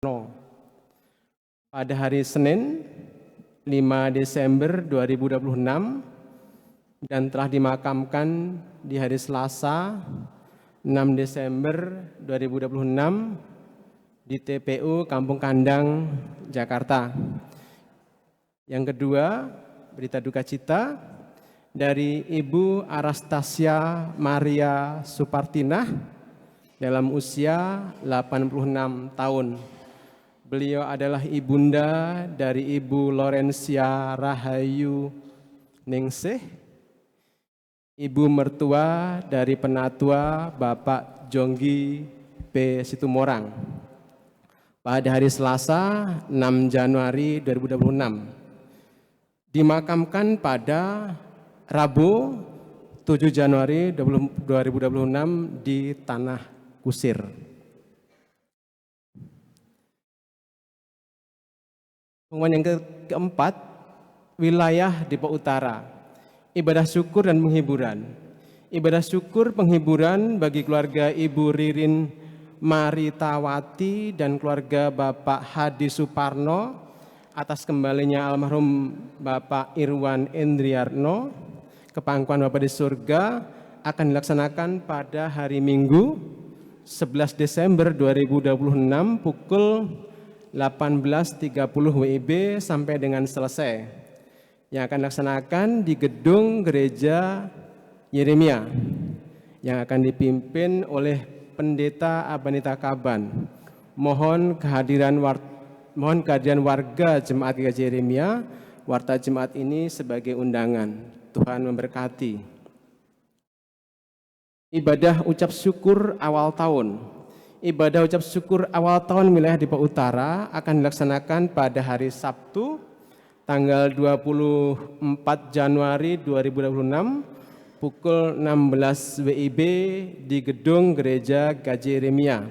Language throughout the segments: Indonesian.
No. Pada hari Senin 5 Desember 2026 dan telah dimakamkan di hari Selasa 6 Desember 2026 di TPU Kampung Kandang, Jakarta. Yang kedua, berita duka cita dari Ibu Arastasia Maria Supartinah dalam usia 86 tahun. Beliau adalah ibunda dari Ibu Lorencia Rahayu Ningsih, ibu mertua dari penatua Bapak Jonggi P. Situmorang. Pada hari Selasa 6 Januari 2026. Dimakamkan pada Rabu 7 Januari 2026 di Tanah Kusir. Pengumuman yang keempat, wilayah Depok Utara, ibadah syukur dan penghiburan. Ibadah syukur penghiburan bagi keluarga Ibu Ririn Maritawati dan keluarga Bapak Hadi Suparno atas kembalinya almarhum Bapak Irwan Endriarno ke pangkuan Bapa di surga akan dilaksanakan pada hari Minggu 11 Desember 2026 pukul 18.30 WIB sampai dengan selesai, yang akan dilaksanakan di gedung Gereja Yeremia yang akan dipimpin oleh Pendeta Abanita Kaban. Mohon kehadiran warga Jemaat Gereja Yeremia, warta Jemaat ini sebagai undangan. Tuhan memberkati. Ibadah ucap syukur awal tahun. Ibadah ucap syukur awal tahun wilayah Depok Utara akan dilaksanakan pada hari Sabtu tanggal 24 Januari 2026 pukul 16 WIB di gedung Gereja Gaji Yeremia.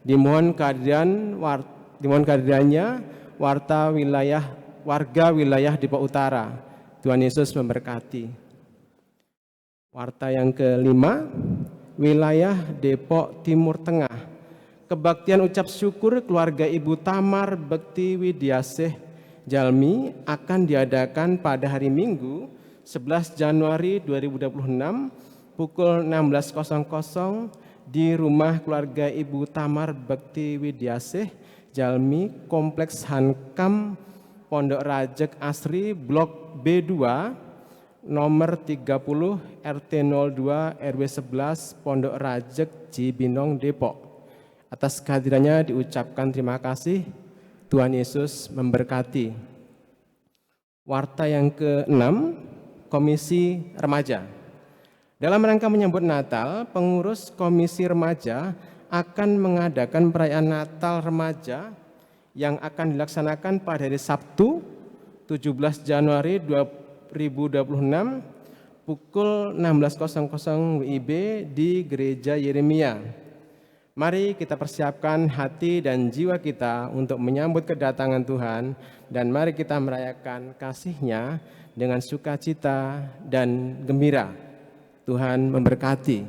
Dimohon kehadirannya warga wilayah Depok Utara. Tuhan Yesus memberkati. Warta yang kelima, wilayah Depok Timur Tengah. Kebaktian ucap syukur keluarga Ibu Tamar Bekti Widiasih Jalmi akan diadakan pada hari Minggu 11 Januari 2026 pukul 16.00 di rumah keluarga Ibu Tamar Bekti Widiasih Jalmi, Kompleks Hankam, Pondok Rajek Asri, Blok B2, nomor 30 RT 02 RW 11 Pondok Rajek Cibinong Depok. Atas kehadirannya diucapkan terima kasih. Tuhan Yesus memberkati. Warta yang ke-6, Komisi Remaja. Dalam rangka menyambut Natal, pengurus Komisi Remaja akan mengadakan perayaan Natal Remaja yang akan dilaksanakan pada hari Sabtu 17 Januari 2026 pukul 16.00 WIB di Gereja Yeremia. Mari kita persiapkan hati dan jiwa kita untuk menyambut kedatangan Tuhan, dan mari kita merayakan kasih-Nya dengan sukacita dan gembira. Tuhan memberkati.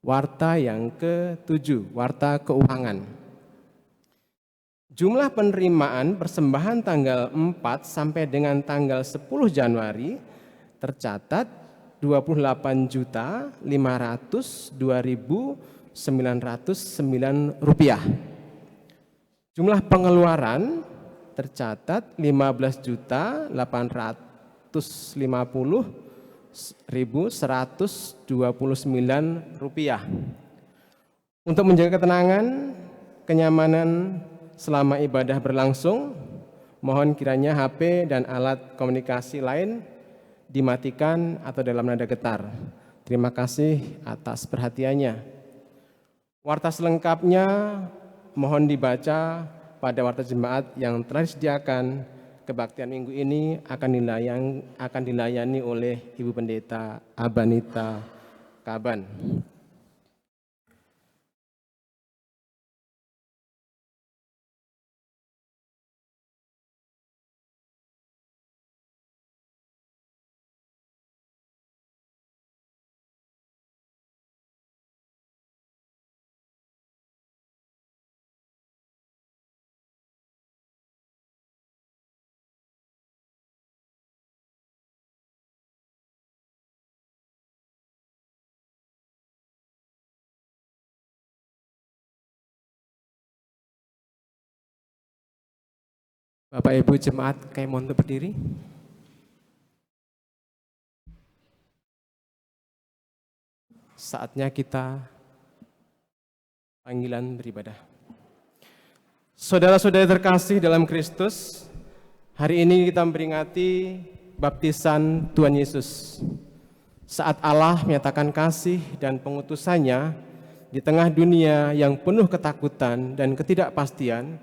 Warta yang ke-7, warta keuangan. Jumlah penerimaan persembahan tanggal 4 sampai dengan tanggal 10 Januari tercatat 28.502.909 rupiah. Jumlah pengeluaran tercatat 15.850.129 rupiah. Untuk menjaga ketenangan, kenyamanan selama ibadah berlangsung, mohon kiranya HP dan alat komunikasi lain dimatikan atau dalam nada getar. Terima kasih atas perhatiannya. Warta selengkapnya mohon dibaca pada warta jemaat yang telah disediakan. Kebaktian minggu ini akan dilayani oleh Ibu Pendeta Abanita Kaban. Bapak Ibu jemaat, kami mohon untuk berdiri. Saatnya kita panggilan beribadah. Saudara-saudara terkasih dalam Kristus, hari ini kita memperingati baptisan Tuhan Yesus. Saat Allah menyatakan kasih dan pengutusannya di tengah dunia yang penuh ketakutan dan ketidakpastian,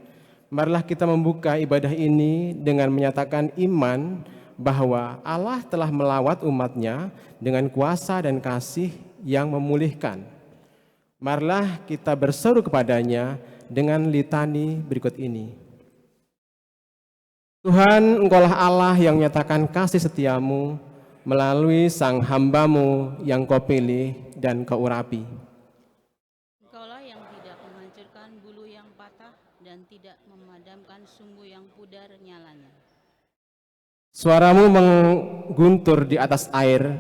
marilah kita membuka ibadah ini dengan menyatakan iman bahwa Allah telah melawat umatnya dengan kuasa dan kasih yang memulihkan. Marilah kita berseru kepadanya dengan litani berikut ini. Tuhan, Engkaulah Allah yang menyatakan kasih setiamu melalui sang hamba-Mu yang Kau pilih dan Kau urapi. Engkaulah yang tidak menghancurkan bulu yang patah dan tidak memadamkan sumbu yang pudar nyalanya. Suaramu mengguntur di atas air,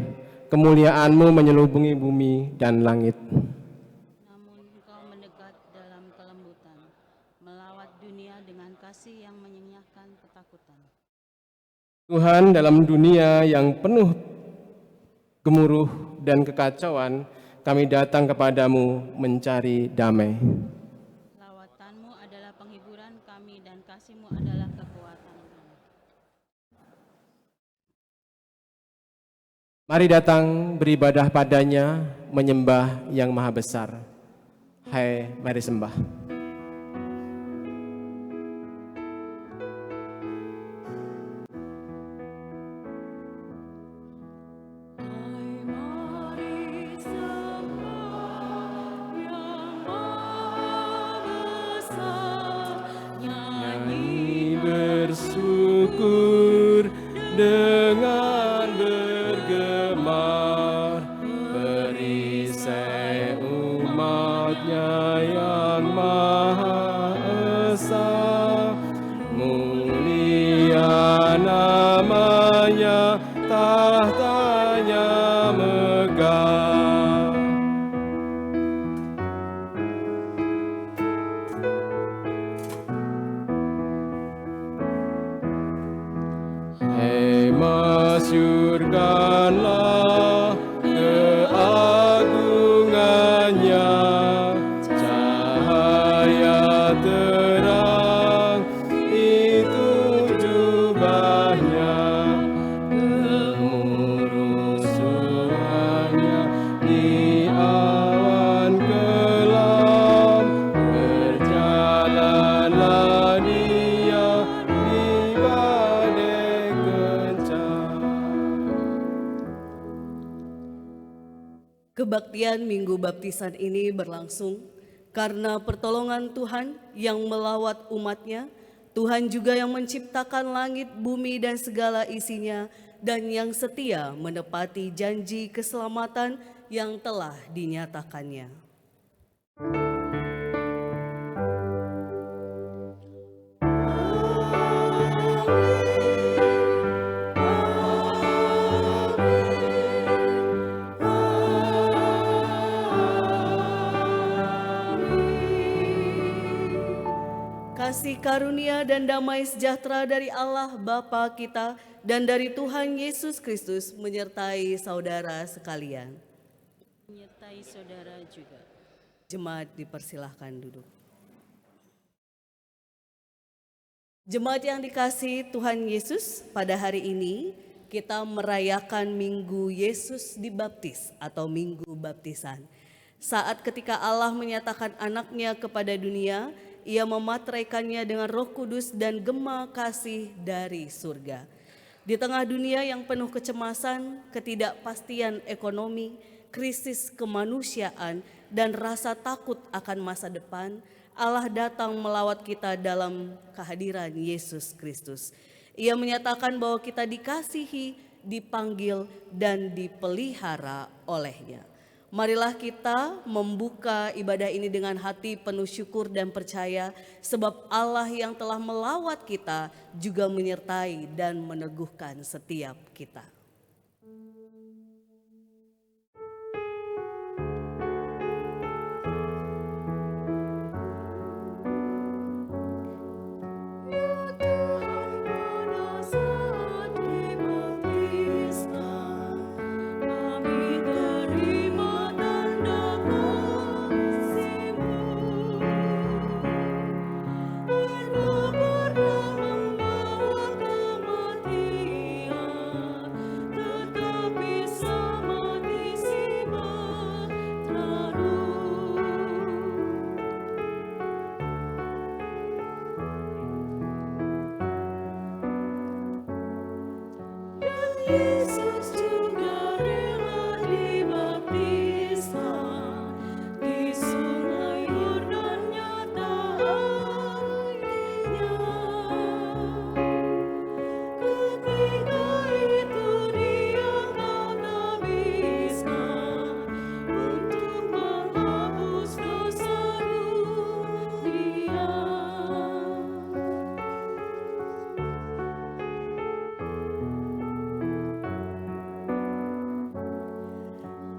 kemuliaan-Mu menyelubungi bumi dan langit. Namun Engkau mendekat dalam kelembutan, melawat dunia dengan kasih yang menyenyahkan ketakutan. Tuhan, dalam dunia yang penuh gemuruh dan kekacauan, kami datang kepadamu mencari damai. Lawatanmu adalah penghiburan kami dan kasihmu adalah kekuatan kami. Mari datang beribadah padanya, menyembah yang maha besar. Hai, mari sembah. Bersyukur dengan bergemar, berisai umatnya yang maha esa, mulia namanya, tahtanya megah. Masyurkanlah keagungannya, cahaya terang itu jubahnya, gemuruh suaranya di awan kelam, berjalanlah dia di badai kencang. Kebaktian Minggu Baptisan ini berlangsung karena pertolongan Tuhan yang melawat umatnya, Tuhan juga yang menciptakan langit, bumi, dan segala isinya, dan yang setia menepati janji keselamatan yang telah dinyatakannya. Kasih karunia dan damai sejahtera dari Allah Bapa kita dan dari Tuhan Yesus Kristus menyertai saudara sekalian. Menyertai saudara juga. Jemaat dipersilahkan duduk. Jemaat yang dikasihi Tuhan Yesus, pada hari ini kita merayakan Minggu Yesus dibaptis atau Minggu Baptisan. Saat ketika Allah menyatakan anaknya kepada dunia, Ia memateraikannya dengan Roh Kudus dan gema kasih dari surga. Di tengah dunia yang penuh kecemasan, ketidakpastian ekonomi, krisis kemanusiaan, dan rasa takut akan masa depan, Allah datang melawat kita dalam kehadiran Yesus Kristus. Ia menyatakan bahwa kita dikasihi, dipanggil, dan dipelihara oleh-Nya. Marilah kita membuka ibadah ini dengan hati penuh syukur dan percaya, sebab Allah yang telah melawat kita juga menyertai dan meneguhkan setiap kita. Yesus juga rela dibaptiskan di sungai Yordan, nyata airnya. Ketika itu dia akan habiskan untuk menghapus dosa dunia.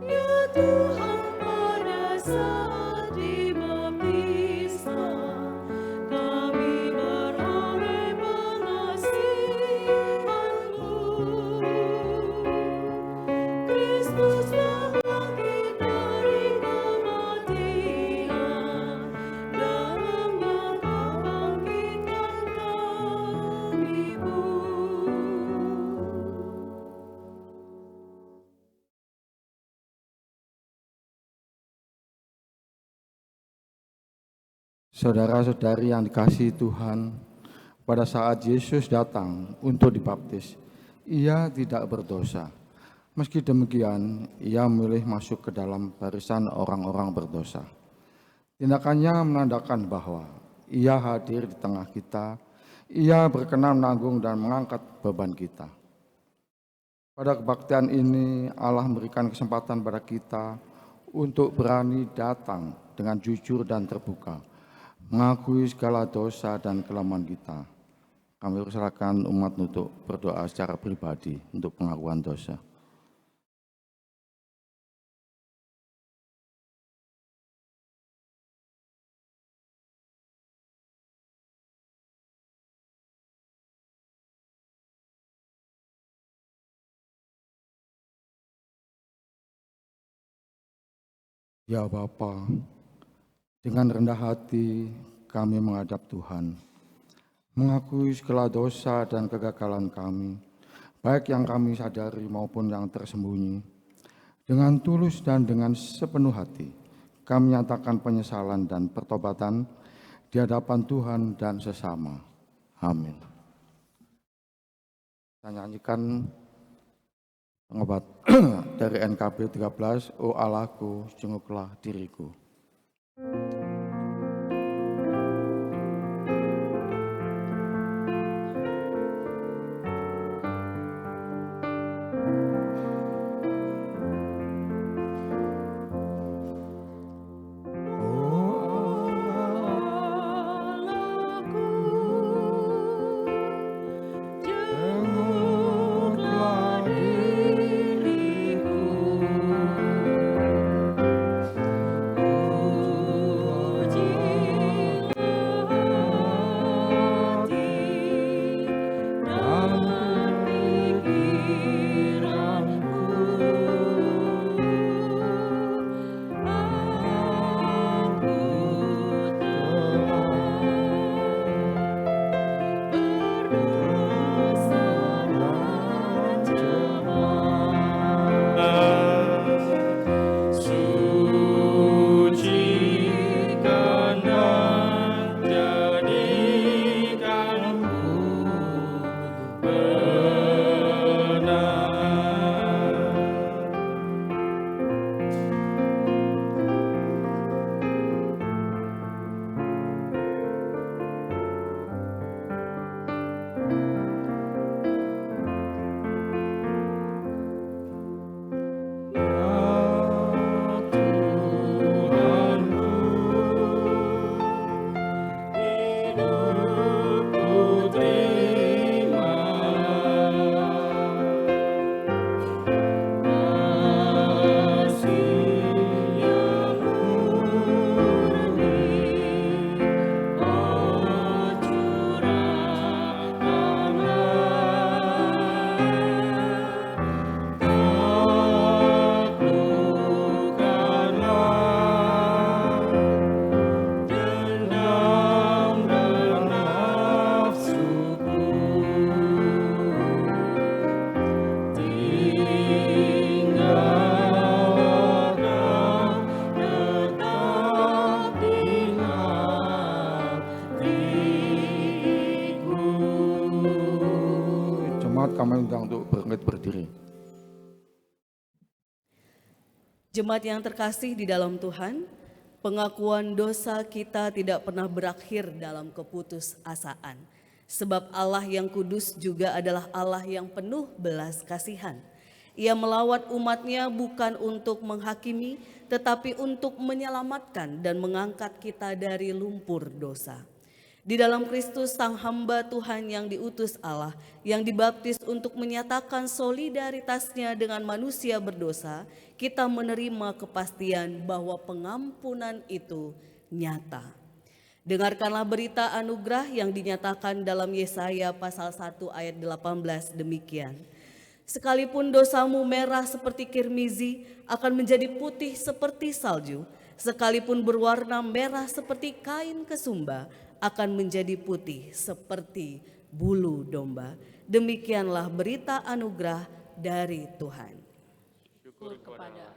Ya Tuhan, pada saat dibaptiskan, kami beroleh pengasihan-Mu. Kristus bangkit dari kematian, dalam-Nya Kau bangkitkan kami, Bu. Saudara-saudari yang dikasihi Tuhan, pada saat Yesus datang untuk dibaptis, ia tidak berdosa. Meski demikian, ia memilih masuk ke dalam barisan orang-orang berdosa. Tindakannya menandakan bahwa ia hadir di tengah kita, ia berkenan menanggung dan mengangkat beban kita. Pada kebaktian ini, Allah memberikan kesempatan pada kita untuk berani datang dengan jujur dan terbuka, mengakui segala dosa dan kelemahan kita. Kami persilakan umat untuk berdoa secara pribadi untuk pengakuan dosa. Ya Bapa, dengan rendah hati kami menghadap Tuhan, mengakui segala dosa dan kegagalan kami, baik yang kami sadari maupun yang tersembunyi. Dengan tulus dan dengan sepenuh hati, kami nyatakan penyesalan dan pertobatan di hadapan Tuhan dan sesama. Amin. Kita nyanyikan pengobat dari NKB 13, O Allahku, jenguklah diriku. Jenguklah diriku. jemaat kami undang untuk bangkit berdiri. Jemaat yang terkasih di dalam Tuhan, pengakuan dosa kita tidak pernah berakhir dalam keputusasaan. Sebab Allah yang kudus juga adalah Allah yang penuh belas kasihan. Ia melawat umatnya bukan untuk menghakimi, tetapi untuk menyelamatkan dan mengangkat kita dari lumpur dosa. Di dalam Kristus sang hamba Tuhan yang diutus Allah, yang dibaptis untuk menyatakan solidaritasnya dengan manusia berdosa, kita menerima kepastian bahwa pengampunan itu nyata. Dengarkanlah berita anugerah yang dinyatakan dalam Yesaya pasal 1 ayat 18 demikian. Sekalipun dosamu merah seperti kirmizi, akan menjadi putih seperti salju. Sekalipun berwarna merah seperti kain kesumba, akan menjadi putih seperti bulu domba. Demikianlah berita anugerah dari Tuhan. Syukur kepada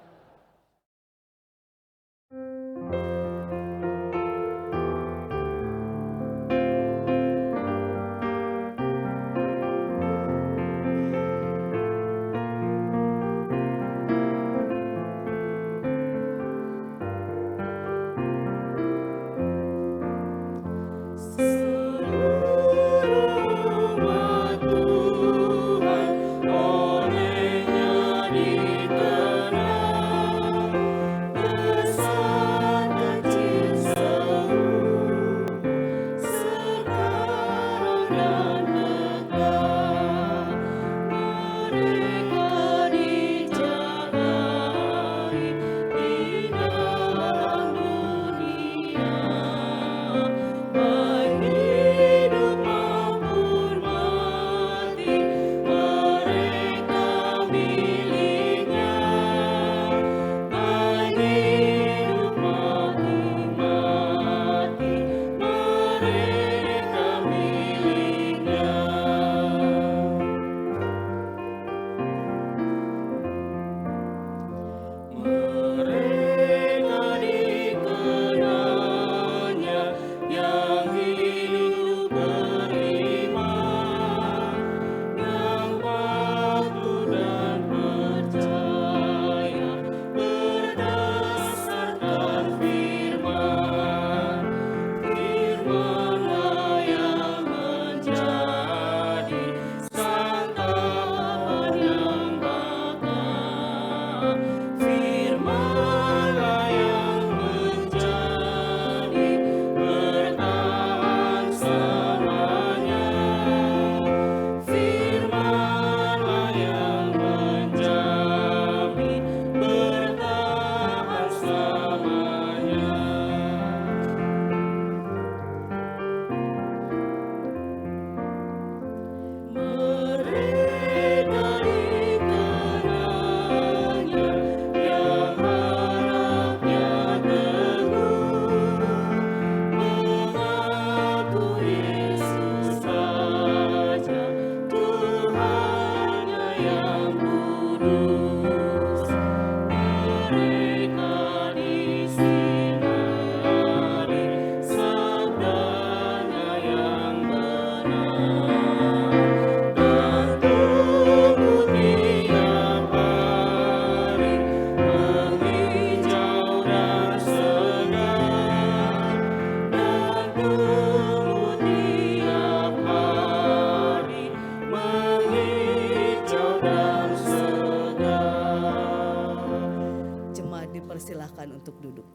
untuk duduk.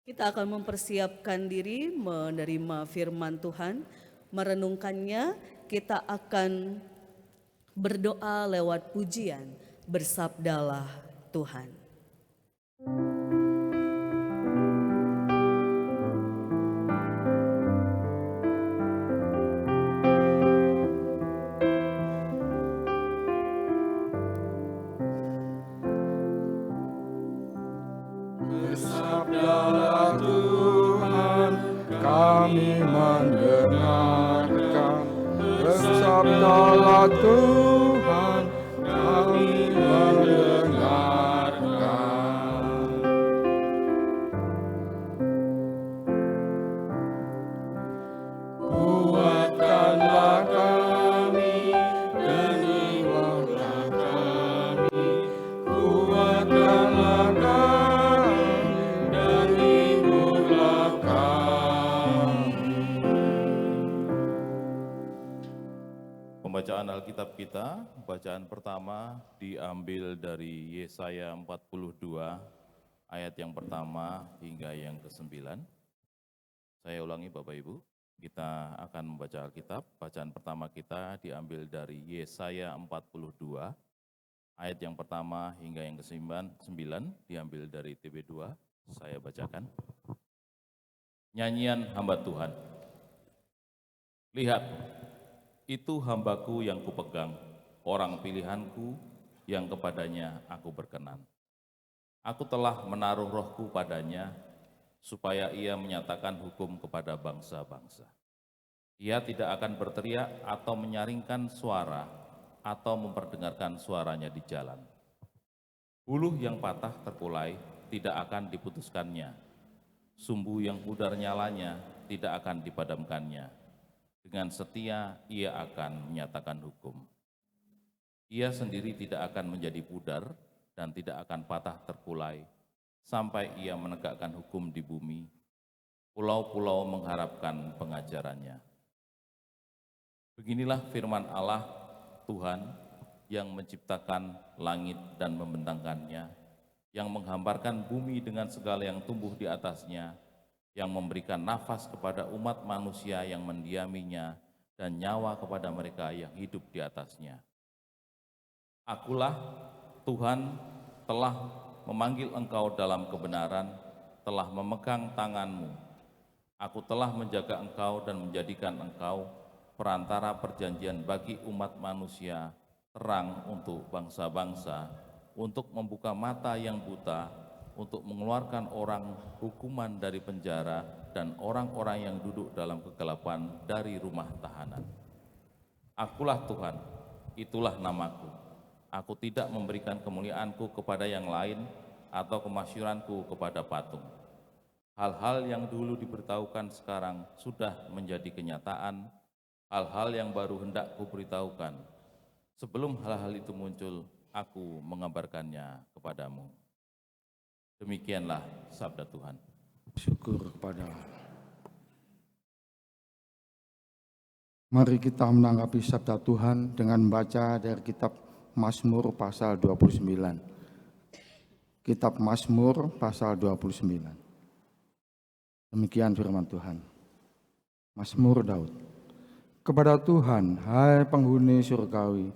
Kita akan mempersiapkan diri menerima firman Tuhan, merenungkannya. Kita akan berdoa lewat pujian, bersabdalah Tuhan. Bersabdalah Tuhan, kami mendengarkan. Bersabdalah Tuhan, kami mendengarkan. Kuatkanlah pembacaan Alkitab kita, bacaan pertama diambil dari Yesaya 42, ayat yang pertama hingga yang ke-9. Saya ulangi Bapak Ibu, kita akan membaca Alkitab. Bacaan pertama kita diambil dari Yesaya 42, ayat yang pertama hingga yang ke-9, diambil dari TB2. Saya bacakan. Nyanyian hamba Tuhan. Lihat, itu hambaku yang kupegang, orang pilihanku yang kepadanya aku berkenan. Aku telah menaruh rohku padanya, supaya ia menyatakan hukum kepada bangsa-bangsa. Ia tidak akan berteriak atau menyaringkan suara, atau memperdengarkan suaranya di jalan. Buluh yang patah terkulai tidak akan diputuskannya. Sumbu yang pudar nyalanya tidak akan dipadamkannya. Dengan setia ia akan menyatakan hukum. Ia sendiri tidak akan menjadi pudar dan tidak akan patah terkulai sampai ia menegakkan hukum di bumi. Pulau-pulau mengharapkan pengajarannya. Beginilah firman Allah Tuhan yang menciptakan langit dan membentangkannya, yang menghamparkan bumi dengan segala yang tumbuh di atasnya, yang memberikan nafas kepada umat manusia yang mendiaminya dan nyawa kepada mereka yang hidup di atasnya. Akulah Tuhan telah memanggil engkau dalam kebenaran, telah memegang tanganmu. Aku telah menjaga engkau dan menjadikan engkau perantara perjanjian bagi umat manusia, terang untuk bangsa-bangsa, untuk membuka mata yang buta, untuk mengeluarkan orang hukuman dari penjara dan orang-orang yang duduk dalam kegelapan dari rumah tahanan. Akulah Tuhan, itulah namaku. Aku tidak memberikan kemuliaanku kepada yang lain atau kemasyuranku kepada patung. Hal-hal yang dulu diberitahukan sekarang sudah menjadi kenyataan, hal-hal yang baru hendak kuberitahukan. Sebelum hal-hal itu muncul, aku mengabarkannya kepadamu. Demikianlah sabda Tuhan. Syukur kepada Allah. Mari kita menanggapi sabda Tuhan dengan membaca dari kitab Mazmur pasal 29. Kitab Mazmur pasal 29. Demikian firman Tuhan. Mazmur Daud. Kepada Tuhan, hai penghuni surgawi,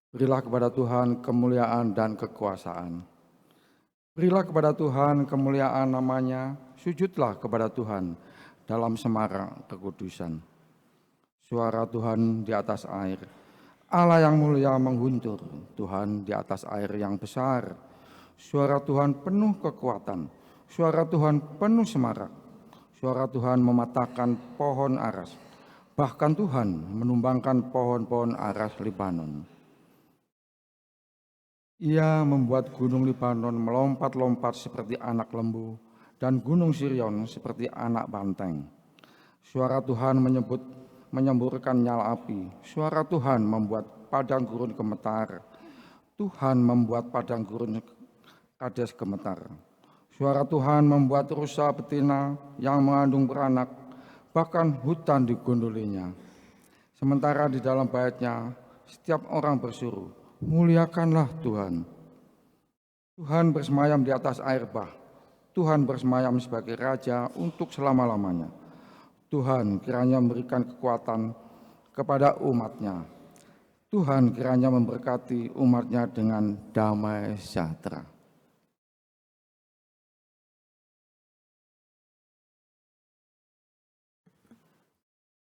berilah kepada Tuhan kemuliaan dan kekuasaan. Berilah kepada Tuhan kemuliaan namanya, sujudlah kepada Tuhan dalam semarak kekudusan. Suara Tuhan di atas air, Allah yang mulia mengguntur, Tuhan di atas air yang besar. Suara Tuhan penuh kekuatan, suara Tuhan penuh semarak. Suara Tuhan mematahkan pohon aras, bahkan Tuhan menumbangkan pohon-pohon aras Libanon. Ia membuat gunung Libanon melompat-lompat seperti anak lembu dan gunung Sirion seperti anak banteng. Suara Tuhan menyemburkan nyala api. Suara Tuhan membuat padang gurun gemetar. Tuhan membuat padang gurun Kades gemetar. Suara Tuhan membuat rusa betina yang mengandung beranak, bahkan hutan digondolinnya. Sementara di dalam baitnya, setiap orang bersuruh, muliakanlah Tuhan. Tuhan bersemayam di atas air bah. Tuhan bersemayam sebagai Raja untuk selama-lamanya. Tuhan kiranya memberikan kekuatan kepada umat-Nya. Tuhan kiranya memberkati umat-Nya dengan damai sejahtera.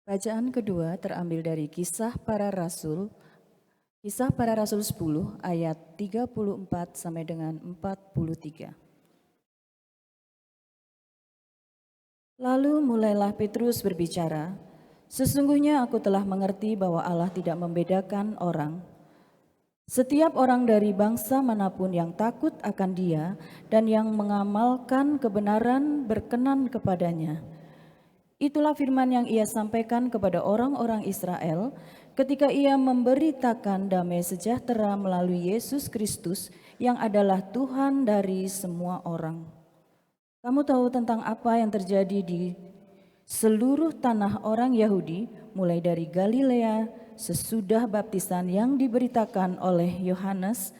Bacaan kedua terambil dari Kisah Para Rasul 10 ayat 34 sampai dengan 43. Lalu mulailah Petrus berbicara, "Sesungguhnya aku telah mengerti bahwa Allah tidak membedakan orang. Setiap orang dari bangsa manapun yang takut akan Dia dan yang mengamalkan kebenaran berkenan kepadanya. Itulah firman yang ia sampaikan kepada orang-orang Israel ketika ia memberitakan damai sejahtera melalui Yesus Kristus yang adalah Tuhan dari semua orang. Kamu tahu tentang apa yang terjadi di seluruh tanah orang Yahudi, mulai dari Galilea sesudah baptisan yang diberitakan oleh Yohanes,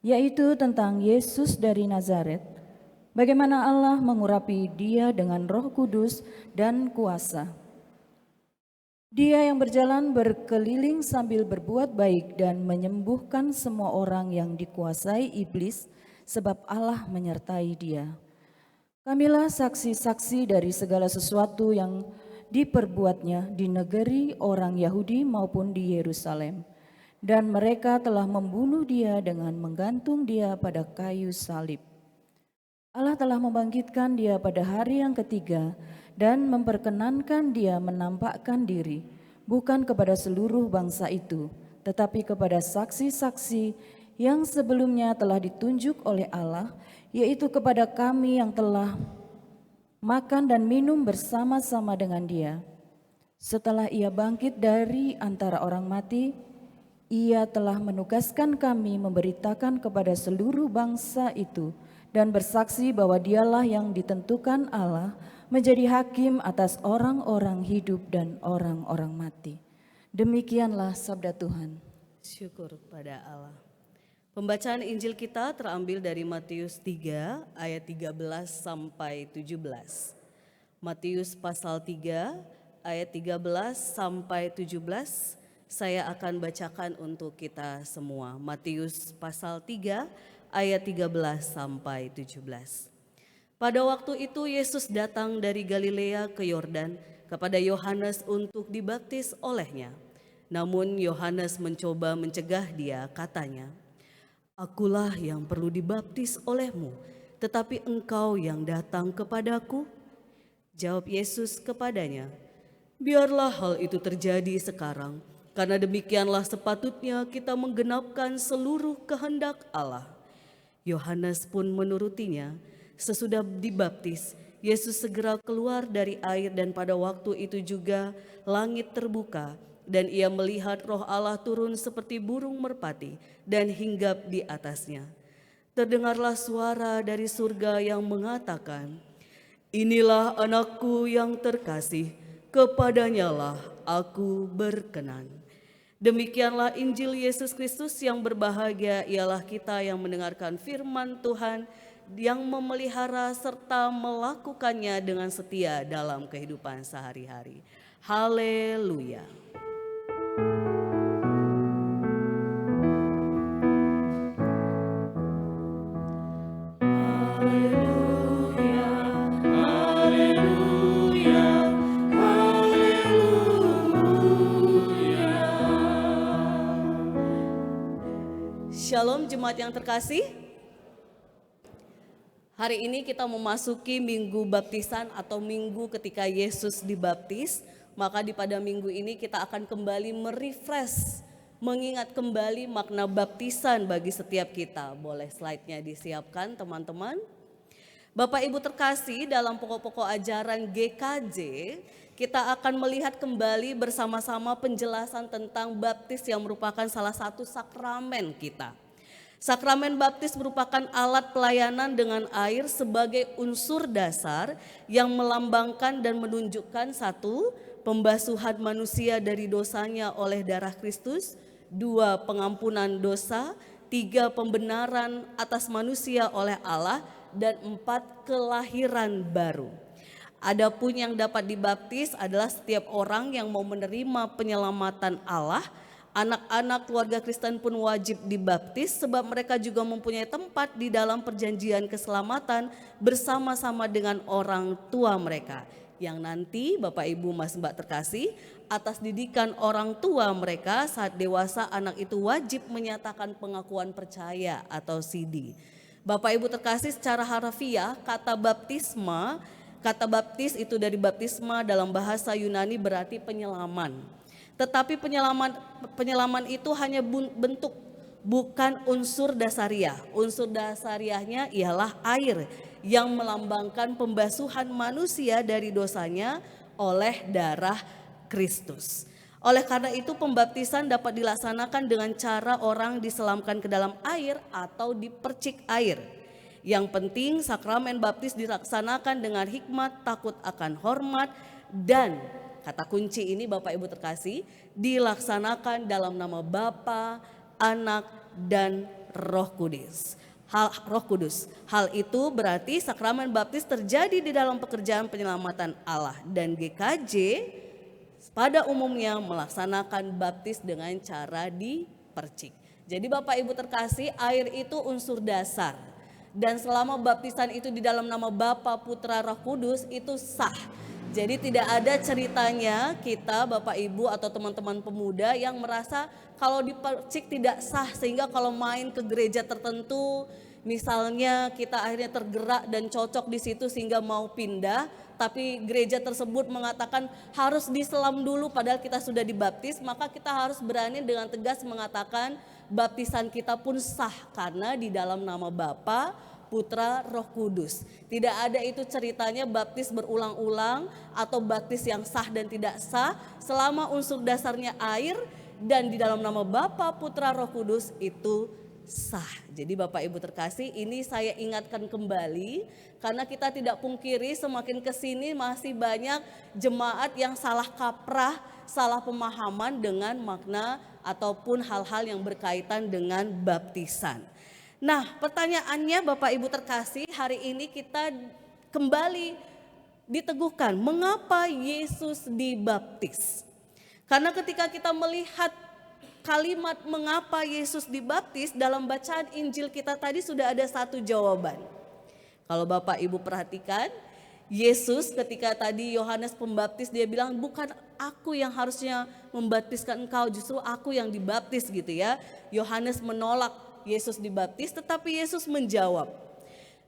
yaitu tentang Yesus dari Nazaret, bagaimana Allah mengurapi dia dengan Roh Kudus dan kuasa. Dia yang berjalan berkeliling sambil berbuat baik dan menyembuhkan semua orang yang dikuasai iblis, sebab Allah menyertai dia. Kamilah saksi-saksi dari segala sesuatu yang diperbuatnya di negeri orang Yahudi maupun di Yerusalem. Dan mereka telah membunuh dia dengan menggantung dia pada kayu salib. Allah telah membangkitkan dia pada hari yang ketiga dan memperkenankan dia menampakkan diri, bukan kepada seluruh bangsa itu, tetapi kepada saksi-saksi yang sebelumnya telah ditunjuk oleh Allah, yaitu kepada kami yang telah makan dan minum bersama-sama dengan dia. Setelah ia bangkit dari antara orang mati, ia telah menugaskan kami memberitakan kepada seluruh bangsa itu dan bersaksi bahwa dialah yang ditentukan Allah menjadi hakim atas orang-orang hidup dan orang-orang mati. Demikianlah sabda Tuhan. Syukur pada Allah. Pembacaan Injil kita terambil dari Matius 3 ayat 13 sampai 17. Matius pasal 3 ayat 13 sampai 17 saya akan bacakan untuk kita semua. Matius pasal 3 ayat 13 sampai 17. Pada waktu itu Yesus datang dari Galilea ke Yordan kepada Yohanes untuk dibaptis olehnya. Namun Yohanes mencoba mencegah dia, katanya, "Akulah yang perlu dibaptis olehmu, tetapi engkau yang datang kepadaku?" Jawab Yesus kepadanya, "Biarlah hal itu terjadi sekarang, karena demikianlah sepatutnya kita menggenapkan seluruh kehendak Allah." Yohanes pun menurutinya. Sesudah dibaptis, Yesus segera keluar dari air dan pada waktu itu juga langit terbuka dan ia melihat Roh Allah turun seperti burung merpati dan hinggap di atasnya. Terdengarlah suara dari surga yang mengatakan, "Inilah anakku yang terkasih, kepadanyalah aku berkenan." Demikianlah Injil Yesus Kristus. Yang berbahagia ialah kita yang mendengarkan firman Tuhan, yang memelihara serta melakukannya dengan setia dalam kehidupan sehari-hari. Haleluya. Shalom jemaat yang terkasih. Hari ini kita memasuki minggu baptisan atau minggu ketika Yesus dibaptis. Maka pada minggu ini kita akan kembali merefresh, mengingat kembali makna baptisan bagi setiap kita. Boleh slide-nya disiapkan teman-teman. Bapak Ibu terkasih, dalam pokok-pokok ajaran GKJ, kita akan melihat kembali bersama-sama penjelasan tentang baptis yang merupakan salah satu sakramen kita. Sakramen baptis merupakan alat pelayanan dengan air sebagai unsur dasar yang melambangkan dan menunjukkan satu, pembasuhan manusia dari dosanya oleh darah Kristus, dua, pengampunan dosa, tiga, pembenaran atas manusia oleh Allah, dan empat, kelahiran baru. Adapun yang dapat dibaptis adalah setiap orang yang mau menerima penyelamatan Allah. Anak-anak keluarga Kristen pun wajib dibaptis sebab mereka juga mempunyai tempat di dalam perjanjian keselamatan bersama-sama dengan orang tua mereka. Yang nanti Bapak Ibu Mas Mbak terkasih, atas didikan orang tua mereka saat dewasa anak itu wajib menyatakan pengakuan percaya atau CD. Bapak Ibu terkasih, secara harfiah kata baptis itu dari baptisma dalam bahasa Yunani berarti penyelaman. Tetapi penyelaman itu hanya bentuk, bukan unsur dasariah. Unsur dasariahnya ialah air yang melambangkan pembasuhan manusia dari dosanya oleh darah Kristus. Oleh karena itu pembaptisan dapat dilaksanakan dengan cara orang diselamkan ke dalam air atau dipercik air. Yang penting sakramen baptis dilaksanakan dengan hikmat, takut akan hormat, dan kata kunci ini Bapak Ibu terkasih, dilaksanakan dalam nama Bapa, Anak, dan Roh Kudus. Hal itu berarti sakramen baptis terjadi di dalam pekerjaan penyelamatan Allah, dan GKJ pada umumnya melaksanakan baptis dengan cara dipercik. Jadi Bapak Ibu terkasih, air itu unsur dasar. Dan selama baptisan itu di dalam nama Bapa, Putra, Roh Kudus itu sah. Jadi tidak ada ceritanya kita Bapak Ibu atau teman-teman pemuda yang merasa kalau dipercik tidak sah, sehingga kalau main ke gereja tertentu misalnya kita akhirnya tergerak dan cocok di situ sehingga mau pindah, tapi gereja tersebut mengatakan harus diselam dulu padahal kita sudah dibaptis, maka kita harus berani dengan tegas mengatakan baptisan kita pun sah karena di dalam nama Bapa, Putra, Roh Kudus. Tidak ada itu ceritanya baptis berulang-ulang atau baptis yang sah dan tidak sah, selama unsur dasarnya air dan di dalam nama Bapa, Putra, Roh Kudus itu sah. Jadi Bapak Ibu terkasih, ini saya ingatkan kembali karena kita tidak pungkiri semakin kesini masih banyak jemaat yang salah kaprah, salah pemahaman dengan makna ataupun hal-hal yang berkaitan dengan baptisan. Nah, pertanyaannya Bapak Ibu terkasih, hari ini kita kembali diteguhkan mengapa Yesus dibaptis. Karena ketika kita melihat kalimat mengapa Yesus dibaptis dalam bacaan Injil kita tadi sudah ada satu jawaban. Kalau Bapak Ibu perhatikan, Yesus ketika tadi Yohanes Pembaptis dia bilang bukan aku yang harusnya membaptiskan engkau, justru aku yang dibaptis gitu ya. Yohanes menolak Yesus dibaptis, tetapi Yesus menjawab,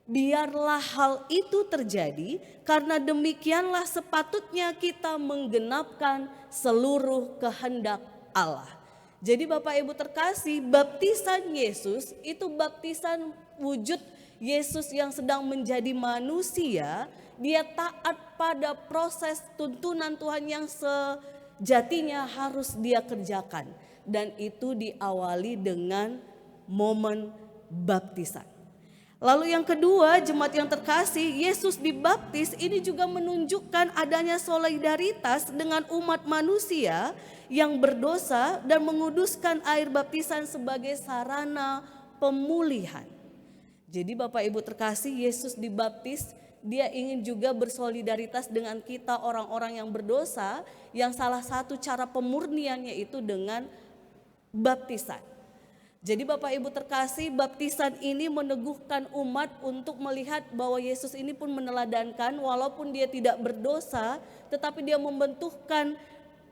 biarlah hal itu terjadi karena demikianlah sepatutnya kita menggenapkan seluruh kehendak Allah. Jadi Bapak Ibu terkasih, baptisan Yesus itu baptisan wujud Yesus yang sedang menjadi manusia. Dia taat pada proses tuntunan Tuhan yang sejatinya harus dia kerjakan. Dan itu diawali dengan momen baptisan. Lalu yang kedua, jemaat yang terkasih, Yesus dibaptis ini juga menunjukkan adanya solidaritas dengan umat manusia yang berdosa dan menguduskan air baptisan sebagai sarana pemulihan. Jadi Bapak Ibu terkasih, Yesus dibaptis, dia ingin juga bersolidaritas dengan kita orang-orang yang berdosa, yang salah satu cara pemurniannya itu dengan baptisan. Jadi Bapak Ibu terkasih, baptisan ini meneguhkan umat untuk melihat bahwa Yesus ini pun meneladankan walaupun dia tidak berdosa, tetapi dia membentukkan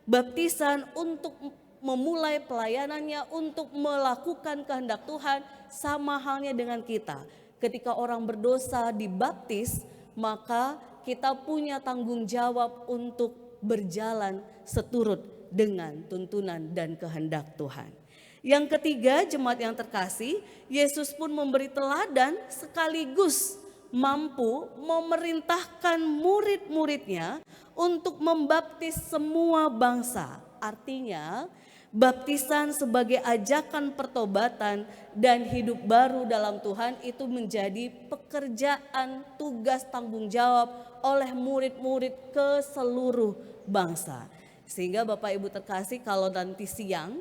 baptisan untuk memulai pelayanannya, untuk melakukan kehendak Tuhan, sama halnya dengan kita. Ketika orang berdosa dibaptis, maka kita punya tanggung jawab untuk berjalan seturut dengan tuntunan dan kehendak Tuhan. Yang ketiga, jemaat yang terkasih, Yesus pun memberi teladan sekaligus mampu memerintahkan murid-muridnya untuk membaptis semua bangsa. Artinya, baptisan sebagai ajakan pertobatan dan hidup baru dalam Tuhan itu menjadi pekerjaan, tugas, tanggung jawab oleh murid-murid ke seluruh bangsa. Sehingga Bapak Ibu terkasih, kalau nanti siang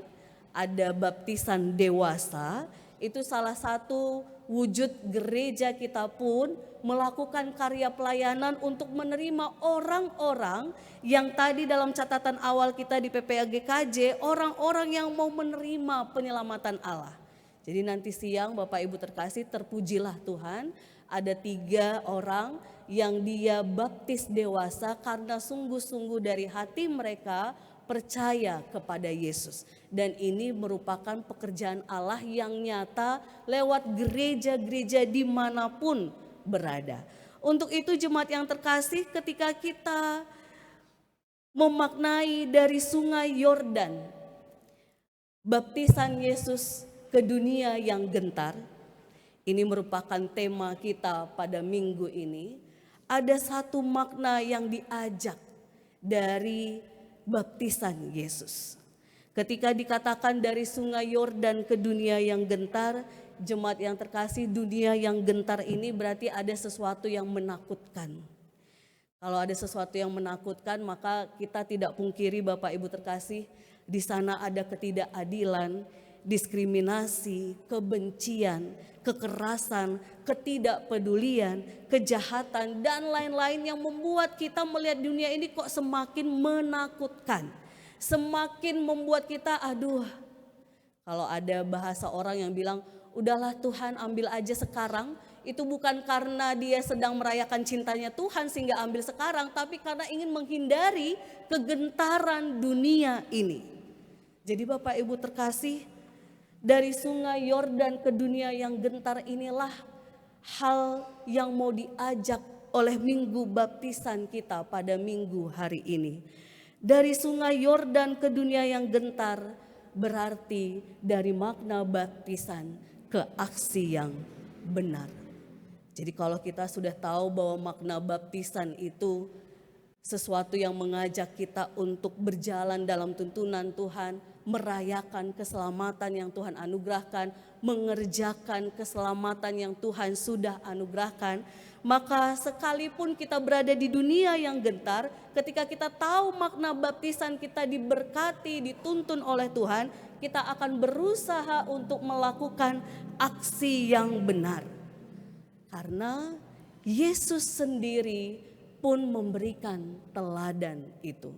ada baptisan dewasa, itu salah satu wujud gereja kita pun melakukan karya pelayanan untuk menerima orang-orang yang tadi dalam catatan awal kita di PPA GKJ, orang-orang yang mau menerima penyelamatan Allah. Jadi nanti siang Bapak Ibu terkasih, terpujilah Tuhan, ada 3 orang yang dia baptis dewasa karena sungguh-sungguh dari hati mereka percaya kepada Yesus. Dan ini merupakan pekerjaan Allah yang nyata lewat gereja-gereja dimanapun berada. Untuk itu jemaat yang terkasih, ketika kita memaknai dari sungai Yordan, baptisan Yesus ke dunia yang gentar, ini merupakan tema kita pada minggu ini. Ada satu makna yang diajak dari baptisan Yesus. Ketika dikatakan dari sungai Yordan ke dunia yang gentar, jemaat yang terkasih, dunia yang gentar ini berarti ada sesuatu yang menakutkan. Kalau ada sesuatu yang menakutkan, maka kita tidak pungkiri Bapak Ibu terkasih, di sana ada ketidakadilan, diskriminasi, kebencian, kekerasan, ketidakpedulian, kejahatan, dan lain-lain yang membuat kita melihat dunia ini kok semakin menakutkan. Semakin membuat kita, aduh, kalau ada bahasa orang yang bilang, udahlah Tuhan ambil aja sekarang, itu bukan karena dia sedang merayakan cintanya Tuhan sehingga ambil sekarang, tapi karena ingin menghindari kegentaran dunia ini. Jadi Bapak Ibu terkasih, dari sungai Yordan ke dunia yang gentar inilah hal yang mau diajak oleh minggu baptisan kita pada minggu hari ini. Dari sungai Yordan ke dunia yang gentar berarti dari makna baptisan ke aksi yang benar. Jadi kalau kita sudah tahu bahwa makna baptisan itu sesuatu yang mengajak kita untuk berjalan dalam tuntunan Tuhan, merayakan keselamatan yang Tuhan anugerahkan, mengerjakan keselamatan yang Tuhan sudah anugerahkan, maka sekalipun kita berada di dunia yang gentar, ketika kita tahu makna baptisan kita diberkati, dituntun oleh Tuhan, kita akan berusaha untuk melakukan aksi yang benar. Karena Yesus sendiri pun memberikan teladan itu.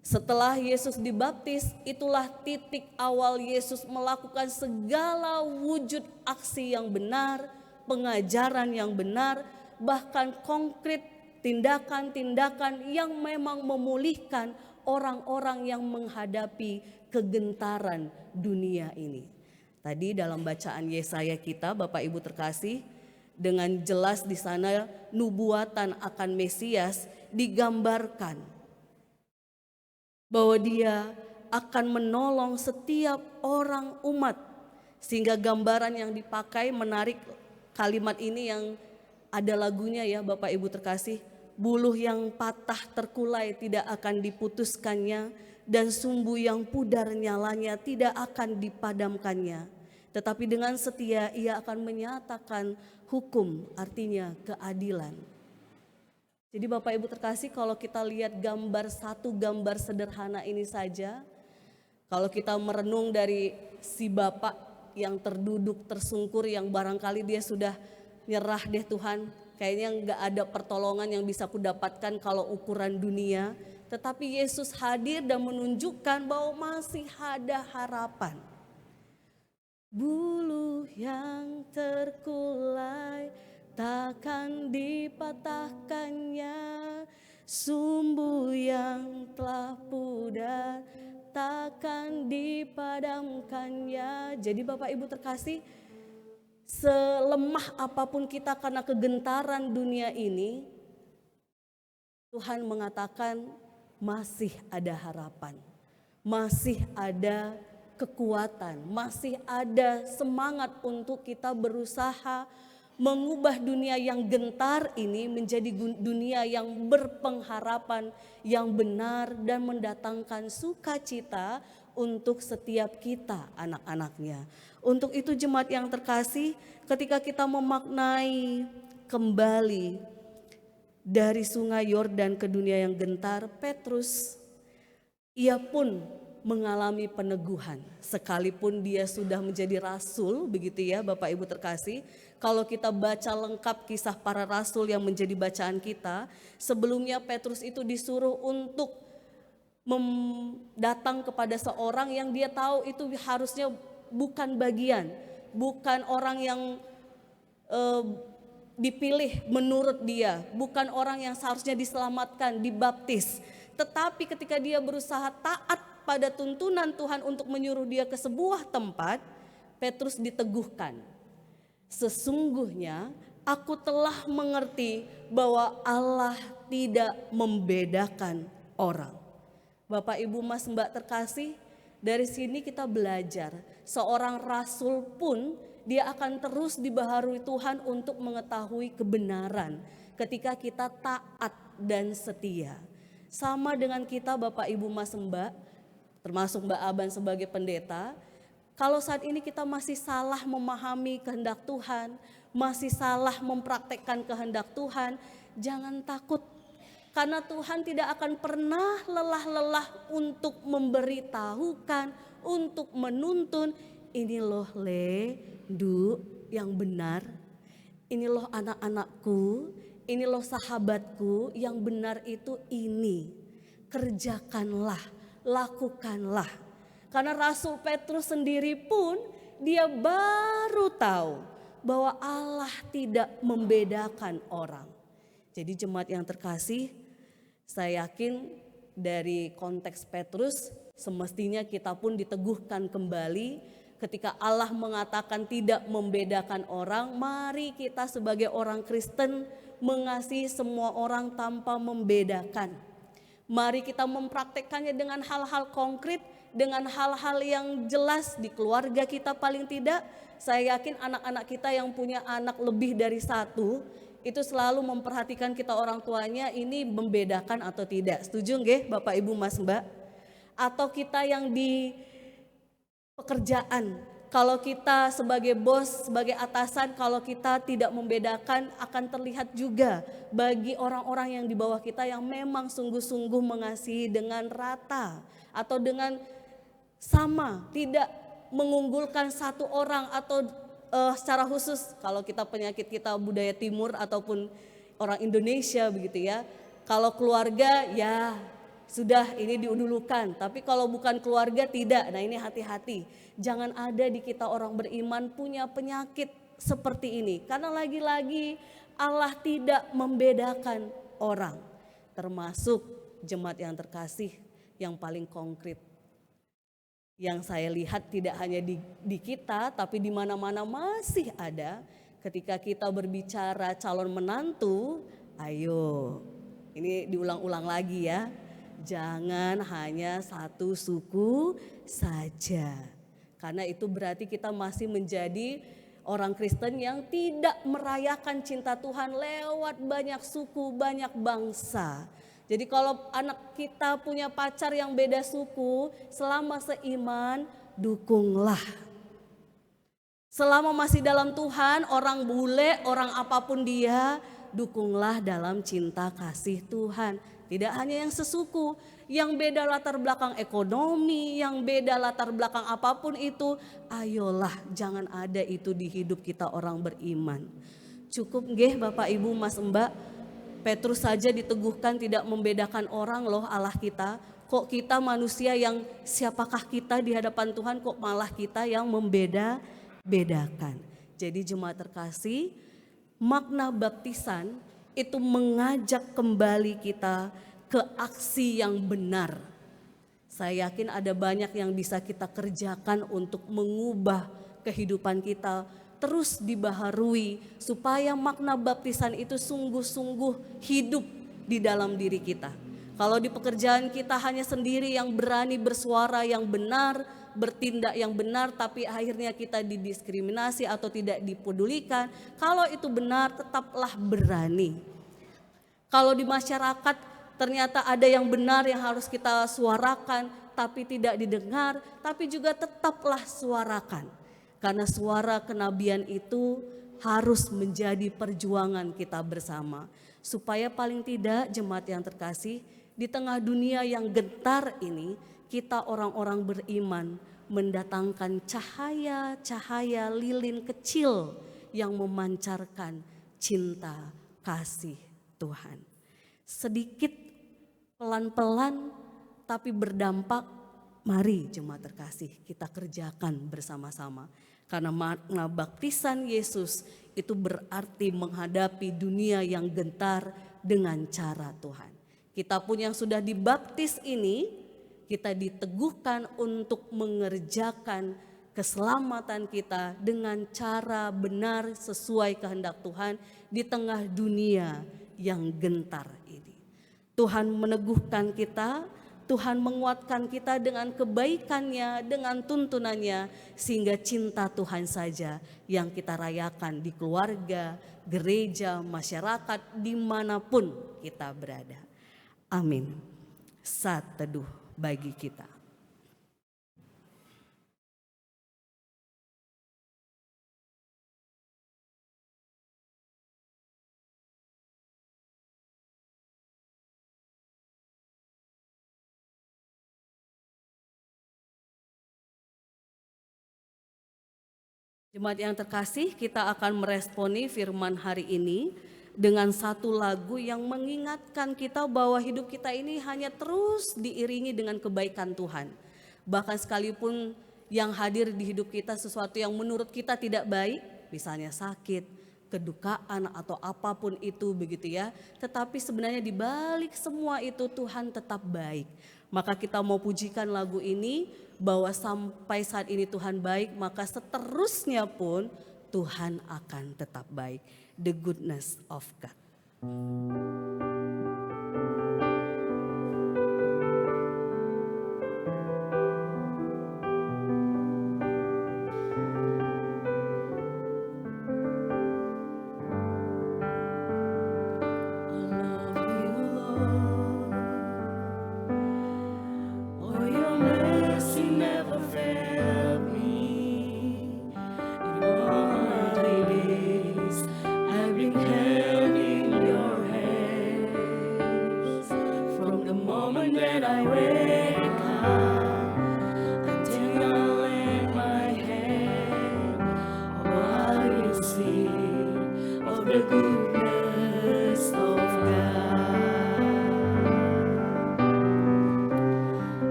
Setelah Yesus dibaptis, itulah titik awal Yesus melakukan segala wujud aksi yang benar, pengajaran yang benar, bahkan konkret tindakan-tindakan yang memang memulihkan orang-orang yang menghadapi kegentaran dunia ini. Tadi dalam bacaan Yesaya kita, Bapak Ibu terkasih, dengan jelas di sana nubuatan akan Mesias digambarkan bahwa dia akan menolong setiap orang umat. Sehingga gambaran yang dipakai menarik kalimat ini yang ada lagunya ya Bapak Ibu terkasih. Buluh yang patah terkulai tidak akan diputuskannya, dan sumbu yang pudar nyalanya tidak akan dipadamkannya. Tetapi dengan setia ia akan menyatakan hukum, artinya keadilan. Jadi Bapak Ibu terkasih, kalau kita lihat satu gambar sederhana ini saja, kalau kita merenung dari si Bapak yang terduduk tersungkur, yang barangkali dia sudah nyerah deh Tuhan, kayaknya nggak ada pertolongan yang bisa kudapatkan kalau ukuran dunia. Tetapi Yesus hadir dan menunjukkan bahwa masih ada harapan. Buluh yang terkulai takkan dipatahkannya, sumbu yang telah pudar takkan dipadamkannya. Jadi Bapak Ibu terkasih, selemah apapun kita karena kegentaran dunia ini, Tuhan mengatakan masih ada harapan, masih ada kekuatan, masih ada semangat untuk kita berusaha mengubah dunia yang gentar ini menjadi dunia yang berpengharapan, yang benar dan mendatangkan sukacita untuk setiap kita anak-anaknya. Untuk itu jemaat yang terkasih, ketika kita memaknai kembali dari sungai Yordan ke dunia yang gentar, Petrus ia pun mengalami peneguhan. Sekalipun dia sudah menjadi rasul, begitu ya Bapak Ibu terkasih. Kalau kita baca lengkap kisah para rasul yang menjadi bacaan kita, sebelumnya Petrus itu disuruh untuk datang kepada seorang yang dia tahu itu harusnya bukan bagian, bukan orang yang dipilih menurut dia, bukan orang yang seharusnya diselamatkan, dibaptis. Tetapi ketika dia berusaha taat pada tuntunan Tuhan untuk menyuruh dia ke sebuah tempat, Petrus diteguhkan. Sesungguhnya aku telah mengerti bahwa Allah tidak membedakan orang. Bapak Ibu Mas Mbak terkasih, dari sini kita belajar seorang rasul pun dia akan terus dibaharui Tuhan untuk mengetahui kebenaran ketika kita taat dan setia. Sama dengan kita Bapak Ibu Mas Mbak, termasuk Mbak Aban sebagai pendeta, kalau saat ini kita masih salah memahami kehendak Tuhan, masih salah mempraktekkan kehendak Tuhan, jangan takut. Karena Tuhan tidak akan pernah lelah-lelah untuk memberitahukan, untuk menuntun. Ini loh yang benar. Ini loh anak-anakku, ini loh sahabatku, yang benar itu ini. Kerjakanlah, lakukanlah. Karena Rasul Petrus sendiri pun dia baru tahu bahwa Allah tidak membedakan orang. Jadi jemaat yang terkasih, saya yakin dari konteks Petrus semestinya kita pun diteguhkan kembali ketika Allah mengatakan tidak membedakan orang. Mari kita sebagai orang Kristen mengasihi semua orang tanpa membedakan. Mari kita mempraktekkannya dengan hal-hal konkret, dengan hal-hal yang jelas di keluarga kita paling tidak. Saya yakin anak-anak kita yang punya anak lebih dari satu, itu selalu memperhatikan kita orang tuanya ini membedakan atau tidak. Setuju nggih Bapak Ibu Mas Mbak? Atau kita yang di pekerjaan, kalau kita sebagai bos, sebagai atasan, kalau kita tidak membedakan akan terlihat juga bagi orang-orang yang di bawah kita yang memang sungguh-sungguh mengasihi dengan rata atau dengan sama, tidak mengunggulkan satu orang atau secara khusus kalau kita penyakit kita budaya timur ataupun orang Indonesia begitu ya. Kalau keluarga ya sudah ini diudulukan, tapi kalau bukan keluarga tidak. Nah ini hati-hati, jangan ada di kita orang beriman punya penyakit seperti ini. Karena lagi-lagi Allah tidak membedakan orang, termasuk jemaat yang terkasih yang paling konkret. Yang saya lihat tidak hanya di kita, tapi di mana-mana masih ada. Ketika kita berbicara calon menantu, ayo ini diulang-ulang lagi ya. Jangan hanya satu suku saja. Karena itu berarti kita masih menjadi orang Kristen yang tidak merayakan cinta Tuhan lewat banyak suku, banyak bangsa. Jadi kalau anak kita punya pacar yang beda suku, selama seiman, dukunglah. Selama masih dalam Tuhan, orang bule, orang apapun dia, dukunglah dalam cinta kasih Tuhan. Tidak hanya yang sesuku, yang beda latar belakang ekonomi, yang beda latar belakang apapun itu, ayolah jangan ada itu di hidup kita orang beriman. Cukup nggih Bapak Ibu Mas Mbak, Petrus saja diteguhkan tidak membedakan orang loh Allah kita. Kok kita manusia yang siapakah kita di hadapan Tuhan, kok malah kita yang membeda-bedakan. Jadi jemaat terkasih, makna baptisan itu mengajak kembali kita ke aksi yang benar. Saya yakin ada banyak yang bisa kita kerjakan untuk mengubah kehidupan kita, terus dibaharui supaya makna baptisan itu sungguh-sungguh hidup di dalam diri kita. Kalau di pekerjaan kita hanya sendiri yang berani bersuara yang benar, bertindak yang benar, tapi akhirnya kita didiskriminasi atau tidak dipedulikan. Kalau itu benar, tetaplah berani. Kalau di masyarakat ternyata ada yang benar yang harus kita suarakan, tapi tidak didengar, tapi juga tetaplah suarakan. Karena suara kenabian itu harus menjadi perjuangan kita bersama. Supaya paling tidak jemaat yang terkasih, di tengah dunia yang gentar ini, kita orang-orang beriman mendatangkan cahaya-cahaya lilin kecil yang memancarkan cinta kasih Tuhan. Sedikit, pelan-pelan, tapi berdampak. Mari jemaat terkasih kita kerjakan bersama-sama. Karena makna baptisan Yesus itu berarti menghadapi dunia yang gentar dengan cara Tuhan. Kita pun yang sudah dibaptis ini, kita diteguhkan untuk mengerjakan keselamatan kita dengan cara benar sesuai kehendak Tuhan di tengah dunia yang gentar ini. Tuhan meneguhkan kita, Tuhan menguatkan kita dengan kebaikannya, dengan tuntunannya, sehingga cinta Tuhan saja yang kita rayakan di keluarga, gereja, masyarakat, dimanapun kita berada. Amin. Saat teduh bagi kita. Jemaat yang terkasih, kita akan meresponi firman hari ini dengan satu lagu yang mengingatkan kita bahwa hidup kita ini hanya terus diiringi dengan kebaikan Tuhan. Bahkan sekalipun yang hadir di hidup kita sesuatu yang menurut kita tidak baik, misalnya sakit, kedukaan atau apapun itu begitu ya. Tetapi sebenarnya di balik semua itu Tuhan tetap baik. Maka kita mau pujikan lagu ini bahwa sampai saat ini Tuhan baik, maka seterusnya pun Tuhan akan tetap baik. The goodness of God.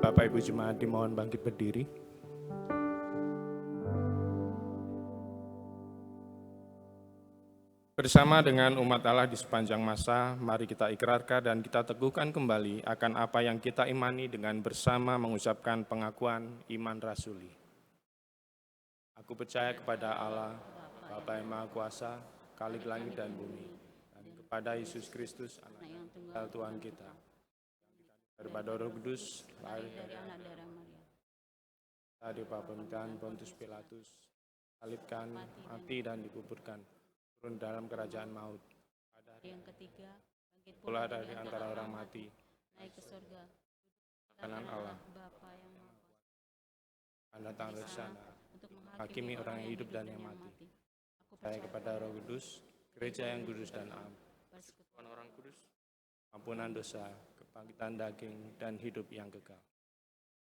Bapak Ibu Jemaat dimohon bangkit berdiri. Bersama dengan umat Allah di sepanjang masa, mari kita ikrarkan dan kita teguhkan kembali akan apa yang kita imani dengan bersama mengucapkan pengakuan iman rasuli. Aku percaya kepada Allah, Bapa yang Maha Kuasa, Khalik langit dan bumi, dan kepada Yesus Kristus, Anak yang yang tunggal tunggal Tuhan kita, daripada Roh Kudus, lahir dari anak darah Maria, dari pemerintahan Pontius Pilatus, salibkan, mati dan dikuburkan, turun dalam kerajaan maut. Pada hari yang ketiga bangkit pula dari antara orang mati, naik ke surga, kanan Allah, Bapa yang Maha Kuasa, akan datang dari sana, untuk menghakimi orang yang hidup dan yang mati. Aku Percaya kepada Roh Kudus, gereja yang kudus dan am, persekutuan orang kudus, ampunan dosa, kebangkitan daging, dan hidup yang kekal.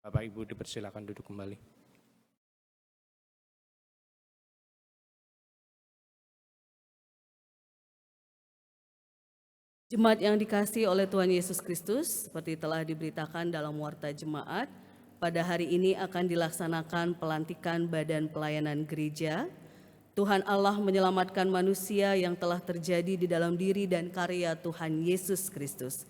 Bapak Ibu dipersilakan duduk kembali. Jemaat yang dikasihi oleh Tuhan Yesus Kristus, seperti telah diberitakan dalam warta jemaat, pada hari ini akan dilaksanakan pelantikan badan pelayanan gereja. Tuhan Allah menyelamatkan manusia yang telah terjadi di dalam diri dan karya Tuhan Yesus Kristus.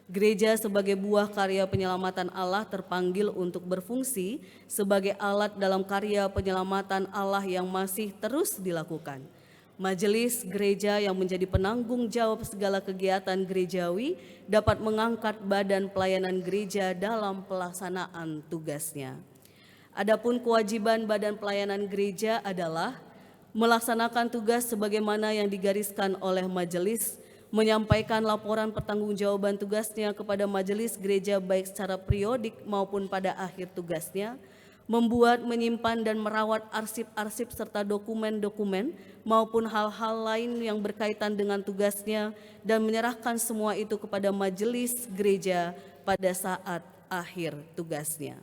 Gereja sebagai buah karya penyelamatan Allah terpanggil untuk berfungsi sebagai alat dalam karya penyelamatan Allah yang masih terus dilakukan. Majelis gereja yang menjadi penanggung jawab segala kegiatan gerejawi dapat mengangkat badan pelayanan gereja dalam pelaksanaan tugasnya. Adapun kewajiban badan pelayanan gereja adalah melaksanakan tugas sebagaimana yang digariskan oleh majelis, menyampaikan laporan pertanggungjawaban tugasnya kepada majelis gereja baik secara periodik maupun pada akhir tugasnya, membuat, menyimpan, dan merawat arsip-arsip serta dokumen-dokumen maupun hal-hal lain yang berkaitan dengan tugasnya dan menyerahkan semua itu kepada majelis gereja pada saat akhir tugasnya.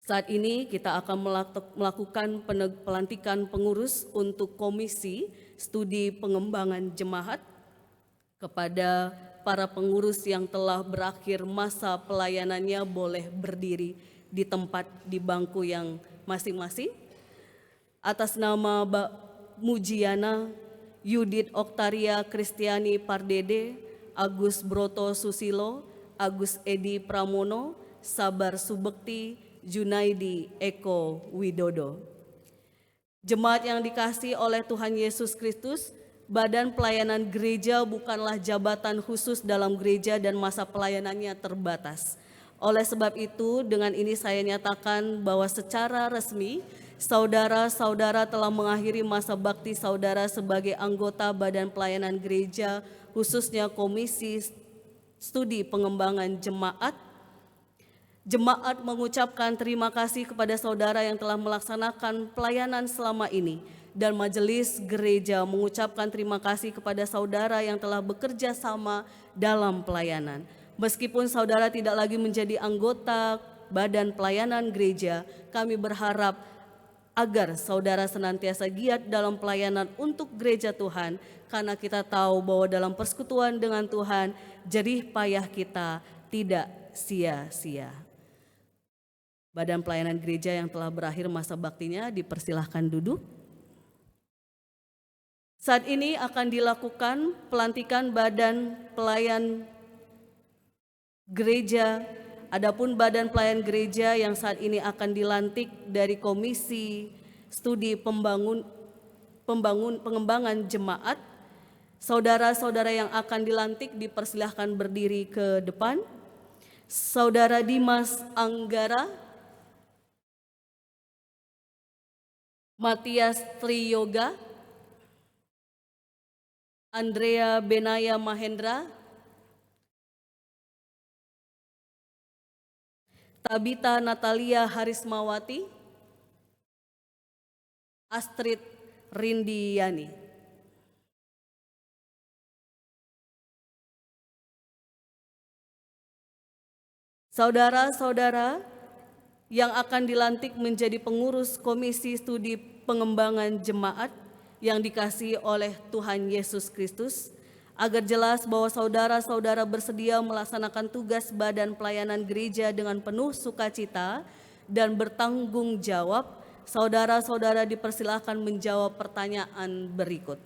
Saat ini kita akan melakukan pelantikan pengurus untuk Komisi Studi Pengembangan Jemaat. Kepada para pengurus yang telah berakhir masa pelayanannya boleh berdiri di tempat di bangku yang masing-masing. Atas nama Mbak Mujiana, Yudit Oktaria Kristiani Pardede, Agus Broto Susilo, Agus Edi Pramono, Sabar Subekti, Junaidi Eko Widodo. Jemaat yang dikasihi oleh Tuhan Yesus Kristus, badan pelayanan gereja bukanlah jabatan khusus dalam gereja dan masa pelayanannya terbatas. Oleh sebab itu, dengan ini saya nyatakan bahwa secara resmi, saudara-saudara telah mengakhiri masa bakti saudara sebagai anggota badan pelayanan gereja, khususnya Komisi Studi Pengembangan Jemaat. Jemaat mengucapkan terima kasih kepada saudara yang telah melaksanakan pelayanan selama ini, dan majelis gereja mengucapkan terima kasih kepada saudara yang telah bekerja sama dalam pelayanan. Meskipun saudara tidak lagi menjadi anggota badan pelayanan gereja, kami berharap agar saudara senantiasa giat dalam pelayanan untuk gereja Tuhan, karena kita tahu bahwa dalam persekutuan dengan Tuhan, jerih payah kita tidak sia-sia. Badan pelayanan gereja yang telah berakhir masa baktinya dipersilahkan duduk. Saat ini akan dilakukan pelantikan badan pelayan gereja. Adapun badan pelayan gereja yang saat ini akan dilantik dari Komisi Studi Pengembangan Jemaat, saudara-saudara yang akan dilantik dipersilahkan berdiri ke depan. Saudara Dimas Anggara, Matias Triyoga, Andrea Benaya Mahendra, Tabita Natalia Harismawati, Astrid Rindiani. Saudara-saudara yang akan dilantik menjadi pengurus Komisi Studi Pengembangan Jemaat yang dikasihi oleh Tuhan Yesus Kristus, agar jelas bahwa saudara-saudara bersedia melaksanakan tugas badan pelayanan gereja dengan penuh sukacita dan bertanggung jawab, saudara-saudara dipersilahkan menjawab pertanyaan berikut.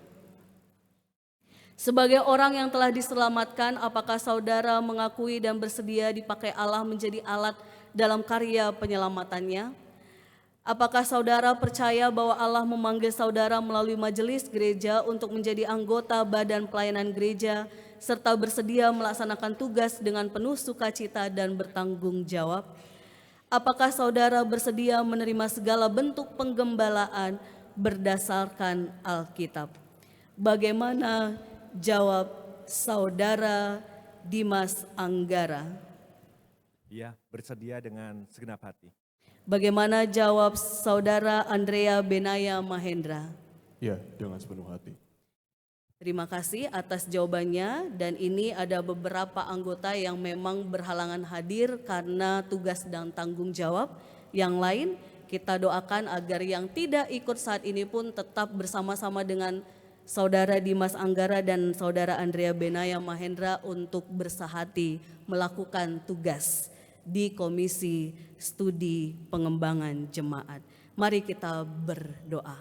Sebagai orang yang telah diselamatkan, apakah saudara mengakui dan bersedia dipakai Allah menjadi alat dalam karya penyelamatannya? Apakah saudara percaya bahwa Allah memanggil saudara melalui majelis gereja untuk menjadi anggota badan pelayanan gereja, serta bersedia melaksanakan tugas dengan penuh sukacita dan bertanggung jawab? Apakah saudara bersedia menerima segala bentuk penggembalaan berdasarkan Alkitab? Bagaimana jawab saudara Dimas Anggara? Ya, bersedia dengan segenap hati. Bagaimana jawab saudara Andrea Benaya Mahendra? Ya, dengan sepenuh hati. Terima kasih atas jawabannya, dan ini ada beberapa anggota yang memang berhalangan hadir karena tugas dan tanggung jawab. Yang lain kita doakan agar yang tidak ikut saat ini pun tetap bersama-sama dengan saudara Dimas Anggara dan saudara Andrea Benaya Mahendra untuk bersahati melakukan tugas di Komisi Studi Pengembangan Jemaat. Mari kita berdoa.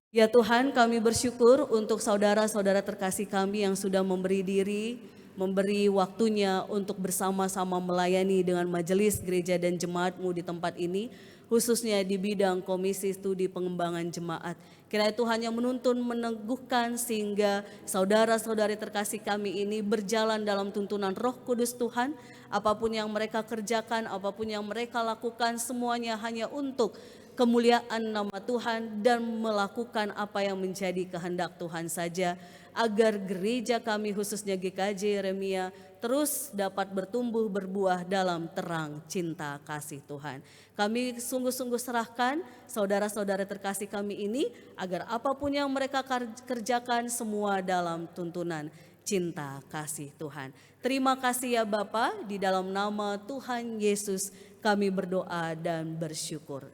Ya Tuhan, kami bersyukur untuk saudara-saudara terkasih kami yang sudah memberi diri, memberi waktunya untuk bersama-sama melayani dengan majelis gereja dan jemaat-Mu di tempat ini, khususnya di bidang Komisi Studi Pengembangan Jemaat. Kiranya Tuhan yang menuntun, meneguhkan sehingga saudara-saudari terkasih kami ini berjalan dalam tuntunan Roh Kudus Tuhan. Apapun yang mereka kerjakan, apapun yang mereka lakukan, semuanya hanya untuk kemuliaan nama Tuhan dan melakukan apa yang menjadi kehendak Tuhan saja, agar gereja kami khususnya GKJ Yeremia terus dapat bertumbuh berbuah dalam terang cinta kasih Tuhan. Kami sungguh-sungguh serahkan saudara-saudara terkasih kami ini agar apapun yang mereka kerjakan semua dalam tuntunan cinta kasih Tuhan. Terima kasih ya Bapa, di dalam nama Tuhan Yesus kami berdoa dan bersyukur.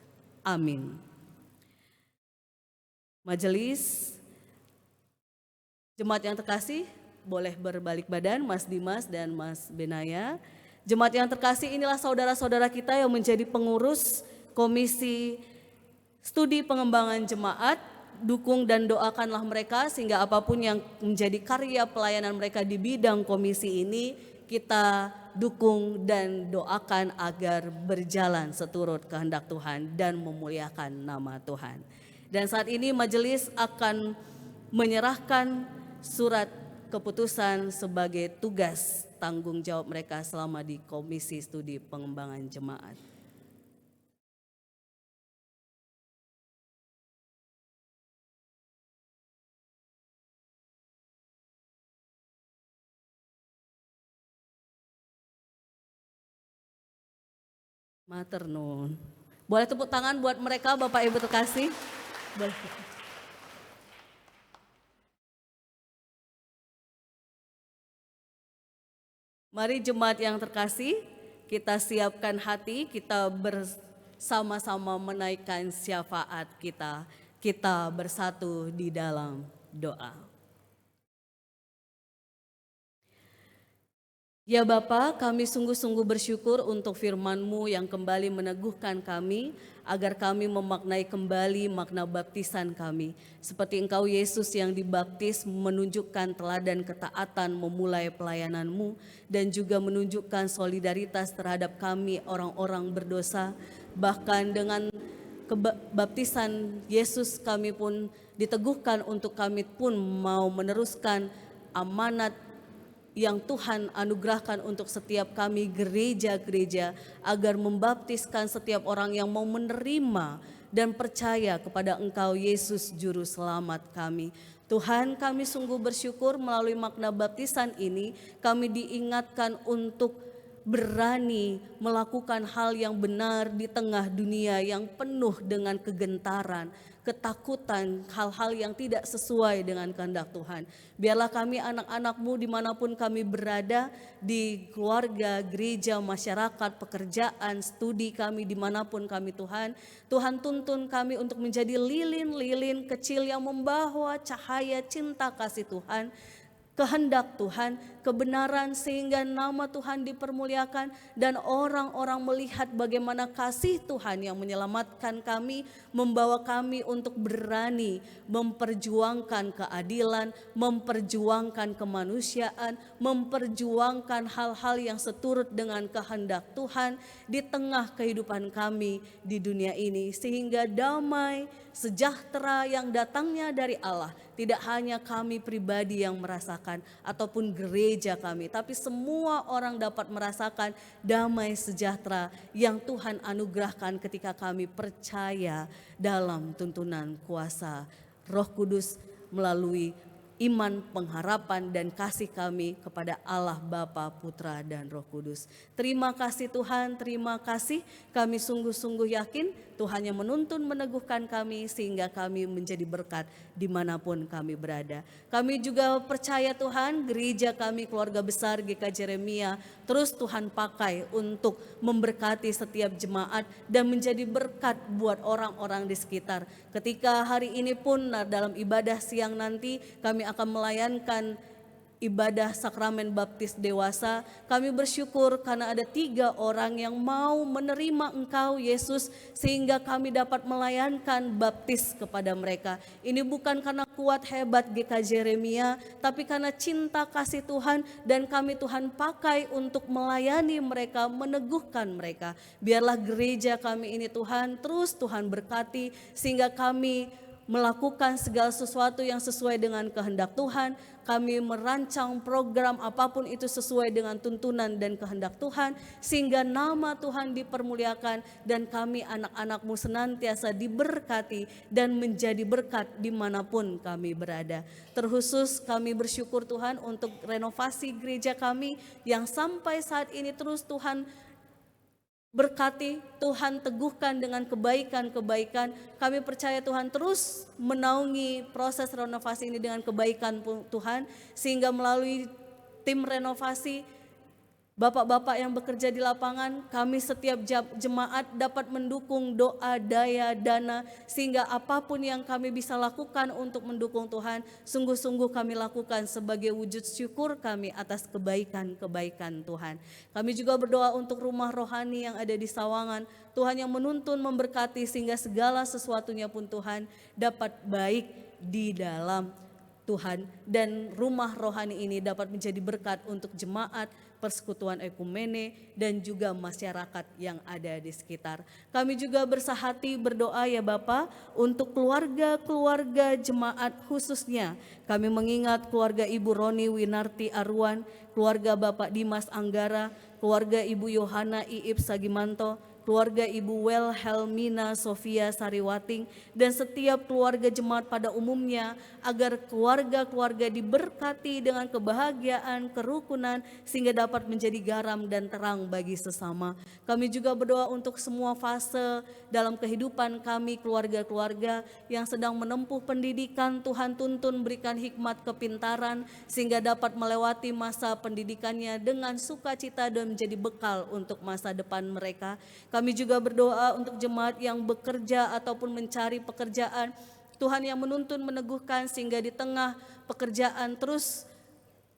Amin. Majelis jemaat yang terkasih, boleh berbalik badan Mas Dimas dan Mas Benaya. Jemaat yang terkasih, inilah saudara-saudara kita yang menjadi pengurus Komisi Studi Pengembangan Jemaat. Dukung dan doakanlah mereka sehingga apapun yang menjadi karya pelayanan mereka di bidang komisi ini, kita dukung dan doakan agar berjalan seturut kehendak Tuhan dan memuliakan nama Tuhan. Dan saat ini majelis akan menyerahkan surat keputusan sebagai tugas tanggung jawab mereka selama di Komisi Studi Pengembangan Jemaat. Matur nuwun. Boleh tepuk tangan buat mereka Bapak Ibu terkasih? Boleh. Mari jemaat yang terkasih, kita siapkan hati, kita bersama-sama menaikkan syafaat kita. Kita bersatu di dalam doa. Ya Bapa, kami sungguh-sungguh bersyukur untuk firman-Mu yang kembali meneguhkan kami agar kami memaknai kembali makna baptisan kami. Seperti Engkau Yesus yang dibaptis menunjukkan teladan ketaatan memulai pelayanan-Mu dan juga menunjukkan solidaritas terhadap kami orang-orang berdosa. Bahkan dengan kebaptisan Yesus kami pun diteguhkan untuk kami pun mau meneruskan amanat yang Tuhan anugerahkan untuk setiap kami gereja-gereja agar membaptiskan setiap orang yang mau menerima dan percaya kepada Engkau Yesus Juru Selamat kami. Tuhan, kami sungguh bersyukur melalui makna baptisan ini kami diingatkan untuk berani melakukan hal yang benar di tengah dunia yang penuh dengan kegentaran, ketakutan, hal-hal yang tidak sesuai dengan kehendak Tuhan. Biarlah kami anak-anak-Mu dimanapun kami berada, di keluarga, gereja, masyarakat, pekerjaan, studi kami, dimanapun kami Tuhan. Tuhan tuntun kami untuk menjadi lilin-lilin kecil yang membawa cahaya cinta kasih Tuhan kehendak Tuhan, kebenaran, sehingga nama Tuhan dipermuliakan dan orang-orang melihat bagaimana kasih Tuhan yang menyelamatkan kami, membawa kami untuk berani memperjuangkan keadilan, memperjuangkan kemanusiaan, memperjuangkan hal-hal yang seturut dengan kehendak Tuhan di tengah kehidupan kami di dunia ini, sehingga damai, sejahtera yang datangnya dari Allah tidak hanya kami pribadi yang merasakan ataupun gereja kami, tapi semua orang dapat merasakan damai sejahtera yang Tuhan anugerahkan ketika kami percaya dalam tuntunan kuasa Roh Kudus melalui iman, pengharapan, dan kasih kami kepada Allah Bapa, Putra, dan Roh Kudus. Terima kasih Tuhan, terima kasih. Kami sungguh-sungguh yakin Tuhan yang menuntun, meneguhkan kami sehingga kami menjadi berkat dimanapun kami berada. Kami juga percaya Tuhan, gereja kami, keluarga besar GK Jeremia, terus Tuhan pakai untuk memberkati setiap jemaat dan menjadi berkat buat orang-orang di sekitar. Ketika hari ini pun dalam ibadah siang nanti kami akan melayankan ibadah sakramen baptis dewasa. Kami bersyukur karena ada 3 orang yang mau menerima Engkau Yesus sehingga kami dapat melayankan baptis kepada mereka. Ini bukan karena kuat hebat GK Jeremia, tapi karena cinta kasih Tuhan, dan kami Tuhan pakai untuk melayani mereka, meneguhkan mereka. Biarlah gereja kami ini Tuhan terus Tuhan berkati sehingga kami melakukan segala sesuatu yang sesuai dengan kehendak Tuhan. Kami merancang program apapun itu sesuai dengan tuntunan dan kehendak Tuhan, sehingga nama Tuhan dipermuliakan dan kami anak-anak-Mu senantiasa diberkati dan menjadi berkat dimanapun kami berada. Terkhusus kami bersyukur Tuhan untuk renovasi gereja kami yang sampai saat ini terus Tuhan berkati, Tuhan teguhkan dengan kebaikan-kebaikan. Kami percaya Tuhan terus menaungi proses renovasi ini dengan kebaikan Tuhan, sehingga melalui tim renovasi, Bapak-bapak yang bekerja di lapangan, kami setiap jemaat dapat mendukung doa, daya, dana, sehingga apapun yang kami bisa lakukan untuk mendukung Tuhan, sungguh-sungguh kami lakukan sebagai wujud syukur kami atas kebaikan-kebaikan Tuhan. Kami juga berdoa untuk rumah rohani yang ada di Sawangan, Tuhan yang menuntun, memberkati, sehingga segala sesuatunya pun Tuhan dapat baik di dalam Tuhan, dan rumah rohani ini dapat menjadi berkat untuk jemaat, persekutuan ekumene, dan juga masyarakat yang ada di sekitar. Kami juga bersahati berdoa ya Bapa untuk keluarga-keluarga jemaat khususnya. Kami mengingat keluarga Ibu Roni Winarti Arwan, keluarga Bapak Dimas Anggara, keluarga Ibu Yohana Iip Sagimanto, keluarga Ibu Wel Helmina Sofia Sariwating, dan setiap keluarga jemaat pada umumnya, agar keluarga-keluarga diberkati dengan kebahagiaan, kerukunan, sehingga dapat menjadi garam dan terang bagi sesama. Kami juga berdoa untuk semua fase dalam kehidupan kami, keluarga-keluarga yang sedang menempuh pendidikan. Tuhan tuntun, berikan hikmat kepintaran sehingga dapat melewati masa pendidikannya dengan sukacita dan menjadi bekal untuk masa depan mereka. Kami juga berdoa untuk jemaat yang bekerja ataupun mencari pekerjaan. Tuhan yang menuntun, meneguhkan, sehingga di tengah pekerjaan terus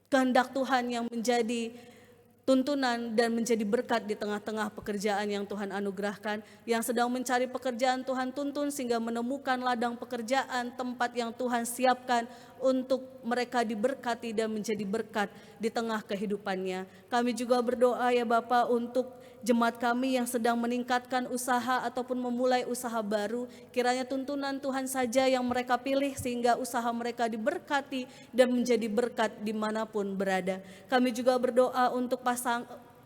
kehendak Tuhan yang menjadi tuntunan dan menjadi berkat di tengah-tengah pekerjaan yang Tuhan anugerahkan. Yang sedang mencari pekerjaan Tuhan tuntun sehingga menemukan ladang pekerjaan, tempat yang Tuhan siapkan untuk mereka diberkati dan menjadi berkat di tengah kehidupannya. Kami juga berdoa ya Bapa untuk jemaat kami yang sedang meningkatkan usaha ataupun memulai usaha baru. Kiranya tuntunan Tuhan saja yang mereka pilih sehingga usaha mereka diberkati dan menjadi berkat dimanapun berada. Kami juga berdoa untuk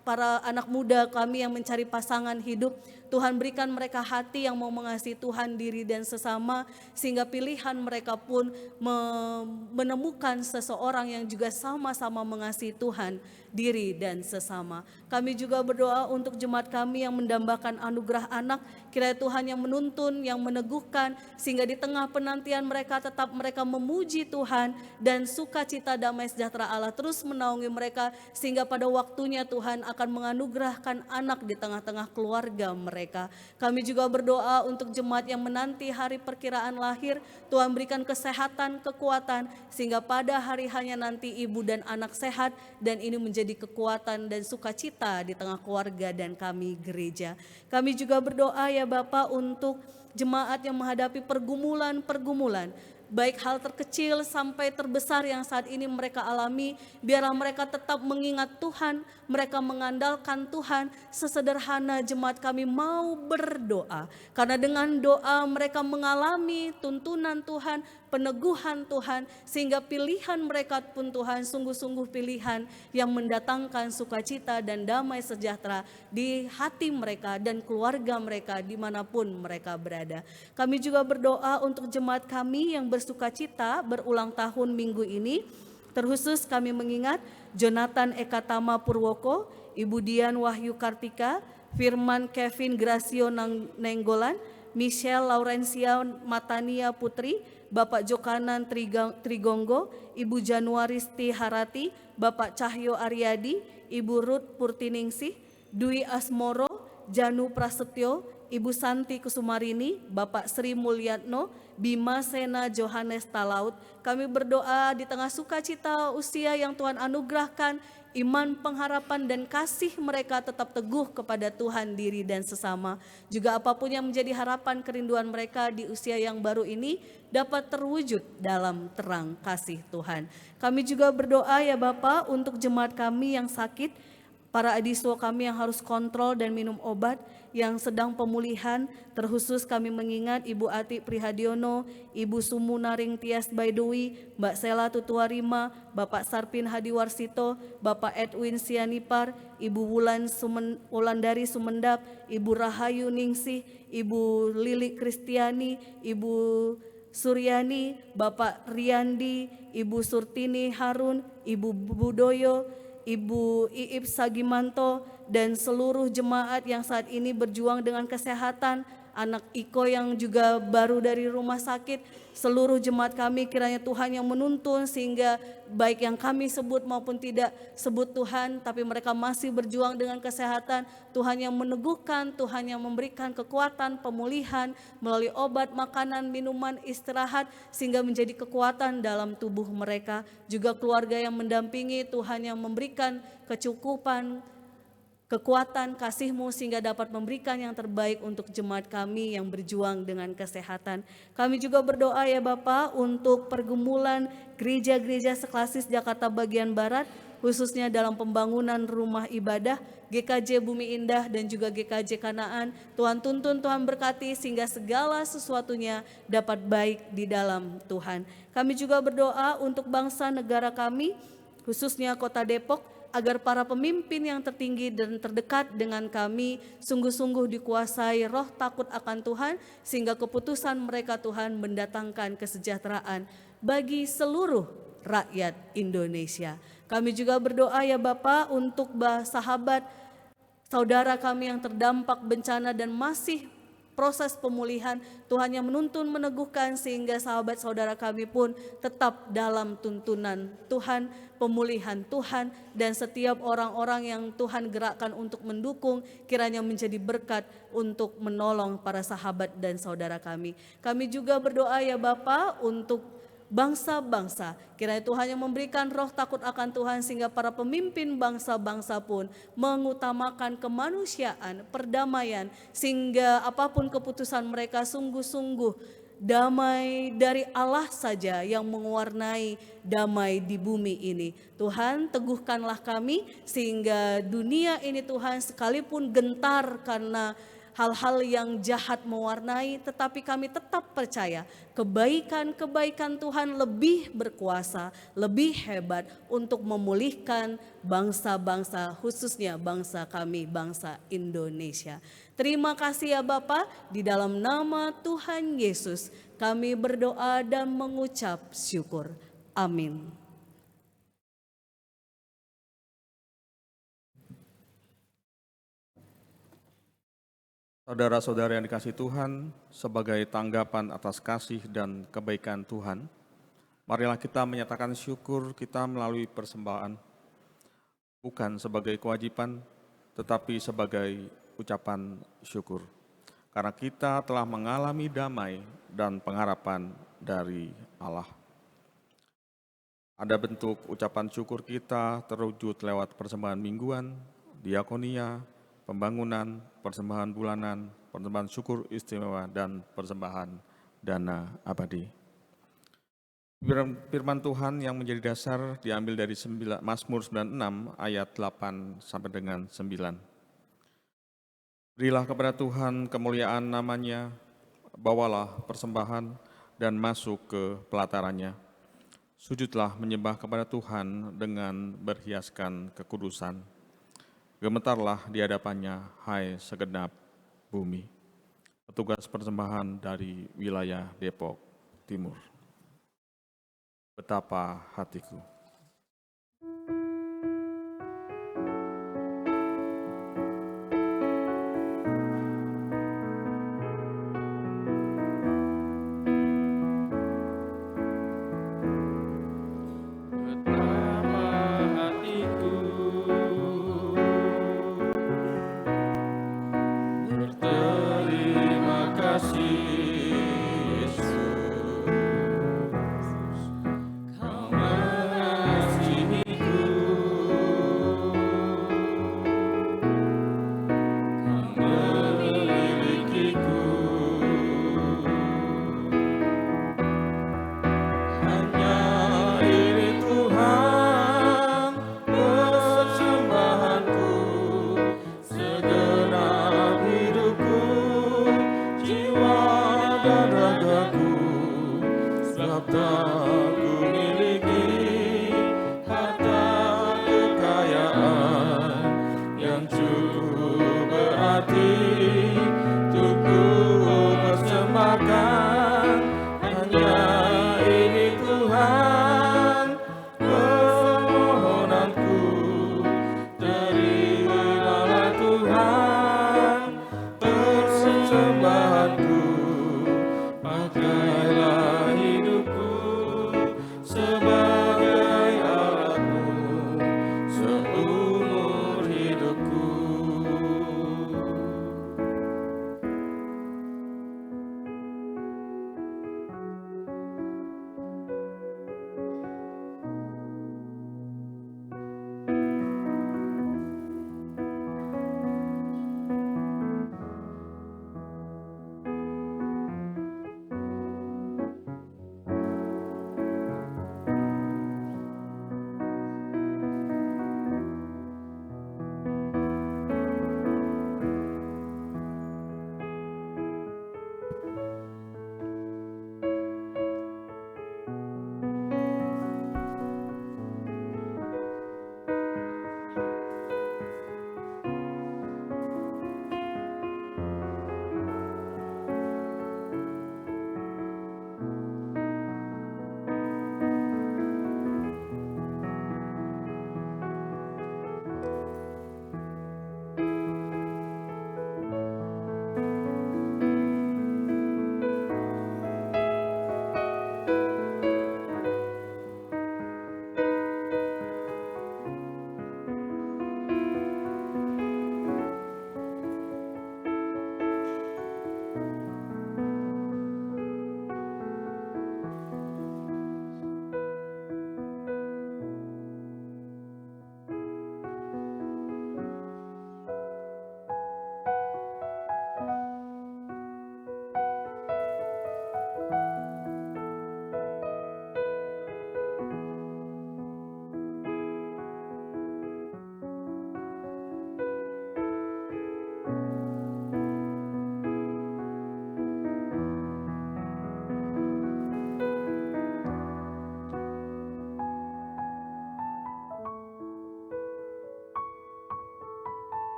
para anak muda kami yang mencari pasangan hidup. Tuhan berikan mereka hati yang mau mengasihi Tuhan, diri dan sesama, sehingga pilihan mereka pun menemukan seseorang yang juga sama-sama mengasihi Tuhan diri dan sesama. Kami juga berdoa untuk jemaat kami yang mendambakan anugerah anak, kiranya Tuhan yang menuntun, yang meneguhkan, sehingga di tengah penantian mereka tetap mereka memuji Tuhan, dan sukacita damai sejahtera Allah terus menaungi mereka, sehingga pada waktunya Tuhan akan menganugerahkan anak di tengah-tengah keluarga mereka. Kami juga berdoa untuk jemaat yang menanti hari perkiraan lahir, Tuhan berikan kesehatan, kekuatan, sehingga pada hari hanya nanti ibu dan anak sehat, dan ini menjadi kekuatan dan sukacita di tengah keluarga dan kami gereja. Kami juga berdoa ya Bapak untuk jemaat yang menghadapi pergumulan-pergumulan, baik hal terkecil sampai terbesar yang saat ini mereka alami, biarlah mereka tetap mengingat Tuhan, mereka mengandalkan Tuhan. Sesederhana jemaat kami mau berdoa, karena dengan doa mereka mengalami tuntunan Tuhan, peneguhan Tuhan, sehingga pilihan mereka pun Tuhan sungguh-sungguh pilihan yang mendatangkan sukacita dan damai sejahtera di hati mereka dan keluarga mereka dimanapun mereka berada. Kami juga berdoa untuk jemaat kami yang bersukacita berulang tahun minggu ini. Terkhusus kami mengingat Jonathan Ekatama Purwoko, Ibu Dian Wahyu Kartika, Firman Kevin Gracio Nenggolan, Michelle Laurencia Matania Putri, Bapak Jokanan Trigonggo, Ibu Januaristi Harati, Bapak Cahyo Aryadi, Ibu Ruth Purtiningsih, Dwi Asmoro, Janu Prasetyo, Ibu Santi Kusumarini, Bapak Sri Mulyatno, Bima Sena Johannes Talaut. Kami berdoa di tengah sukacita usia yang Tuhan anugerahkan, iman, pengharapan, dan kasih mereka tetap teguh kepada Tuhan, diri, dan sesama. Juga apapun yang menjadi harapan kerinduan mereka di usia yang baru ini dapat terwujud dalam terang kasih Tuhan. Kami juga berdoa ya Bapak untuk jemaat kami yang sakit, para adiswa kami yang harus kontrol dan minum obat, yang sedang pemulihan. Terkhusus kami mengingat Ibu Ati Prihadiono, Ibu Sumunaring Tias Baidowi, Mbak Sela Tutuarima, Bapak Sarpin Hadiwarsito, Bapak Edwin Sianipar, Ibu Wulandari Sumendap, Ibu Rahayu Ningsih, Ibu Lili Kristiani, Ibu Suryani, Bapak Riyandi, Ibu Surtini Harun, Ibu Budoyo, Ibu Iip Sagimanto, dan seluruh jemaat yang saat ini berjuang dengan kesehatan, anak Iko yang juga baru dari rumah sakit, seluruh jemaat kami kiranya Tuhan yang menuntun, sehingga baik yang kami sebut maupun tidak sebut Tuhan, tapi mereka masih berjuang dengan kesehatan. Tuhan yang meneguhkan, Tuhan yang memberikan kekuatan, pemulihan melalui obat, makanan, minuman, istirahat, sehingga menjadi kekuatan dalam tubuh mereka. Juga keluarga yang mendampingi, Tuhan yang memberikan kecukupan, kekuatan kasih-Mu, sehingga dapat memberikan yang terbaik untuk jemaat kami yang berjuang dengan kesehatan. Kami juga berdoa ya Bapak untuk pergumulan gereja-gereja seklasis Jakarta bagian Barat, khususnya dalam pembangunan rumah ibadah, GKJ Bumi Indah dan juga GKJ Kanaan. Tuhan tuntun, Tuhan berkati, sehingga segala sesuatunya dapat baik di dalam Tuhan. Kami juga berdoa untuk bangsa negara kami, khususnya Kota Depok, agar para pemimpin yang tertinggi dan terdekat dengan kami sungguh-sungguh dikuasai roh takut akan Tuhan, sehingga keputusan mereka Tuhan mendatangkan kesejahteraan bagi seluruh rakyat Indonesia. Kami juga berdoa ya Bapak untuk sahabat saudara kami yang terdampak bencana dan masih proses pemulihan. Tuhan yang menuntun, meneguhkan, sehingga sahabat saudara kami pun tetap dalam tuntunan Tuhan, pemulihan Tuhan, dan setiap orang-orang yang Tuhan gerakkan untuk mendukung kiranya menjadi berkat untuk menolong para sahabat dan saudara kami. Kami juga berdoa ya Bapa untuk bangsa-bangsa, kiranya Tuhan yang memberikan roh takut akan Tuhan, sehingga para pemimpin bangsa-bangsa pun mengutamakan kemanusiaan, perdamaian, sehingga apapun keputusan mereka sungguh-sungguh damai dari Allah saja yang mewarnai damai di bumi ini. Tuhan, teguhkanlah kami sehingga dunia ini Tuhan sekalipun gentar karena hal-hal yang jahat mewarnai, tetapi kami tetap percaya kebaikan-kebaikan Tuhan lebih berkuasa, lebih hebat untuk memulihkan bangsa-bangsa, khususnya bangsa kami, bangsa Indonesia. Terima kasih ya Bapa, di dalam nama Tuhan Yesus kami berdoa dan mengucap syukur. Amin. Saudara-saudara yang dikasihi Tuhan, sebagai tanggapan atas kasih dan kebaikan Tuhan, marilah kita menyatakan syukur kita melalui persembahan, bukan sebagai kewajiban, tetapi sebagai ucapan syukur. Karena kita telah mengalami damai dan pengharapan dari Allah. Ada bentuk ucapan syukur kita terwujud lewat persembahan mingguan, diakonia, pembangunan, persembahan bulanan, persembahan syukur istimewa, dan persembahan dana abadi. Firman Tuhan yang menjadi dasar diambil dari Mazmur 96 ayat 8 sampai dengan 9. Berilah kepada Tuhan kemuliaan namanya, bawalah persembahan dan masuk ke pelatarannya. Sujudlah menyembah kepada Tuhan dengan berhiaskan kekudusan. Gemetarlah di hadapannya, hai segenap bumi. Petugas persembahan dari wilayah Depok Timur. Betapa hatiku.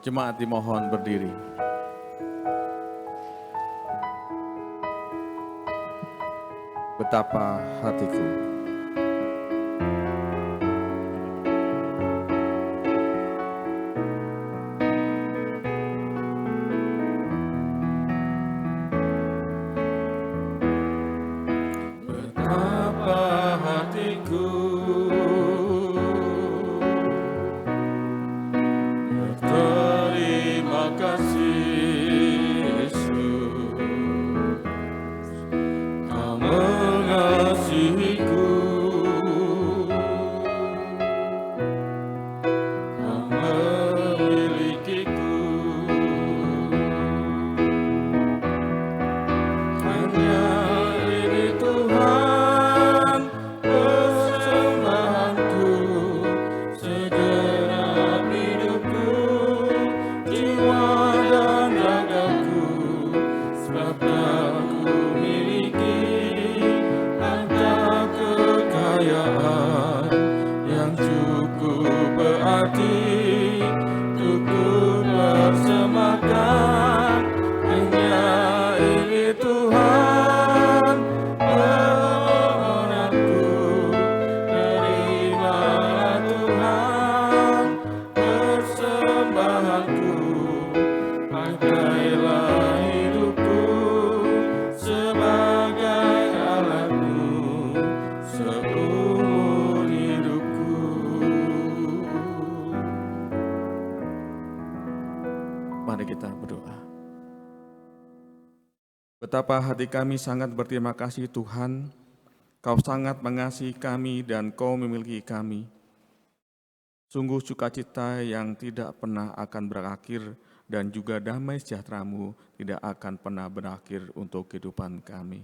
Jemaat dimohon berdiri. Betapa hatiku. Betapa hatiku berterima kasih Yesus, Kau mengasihiku, Kau memilikiku. Hanya ini Tuhan persembahanku, segenap hidupku, jiwa dan ragaku, sebab tak ku miliki harta kekayaan yang cukup berarti untuk ku persembahkan. Hanya ini Tuhan permohonanku, terimalah Tuhan persembahanku, pakailah hidupku sebagai alatmu seumur hidupku. Mari kita berdoa. Betapa hati kami sangat berterima kasih Tuhan, Kau sangat mengasihi kami dan Kau memiliki kami. Sungguh sukacita yang tidak pernah akan berakhir dan juga damai sejahtera-Mu tidak akan pernah berakhir untuk kehidupan kami.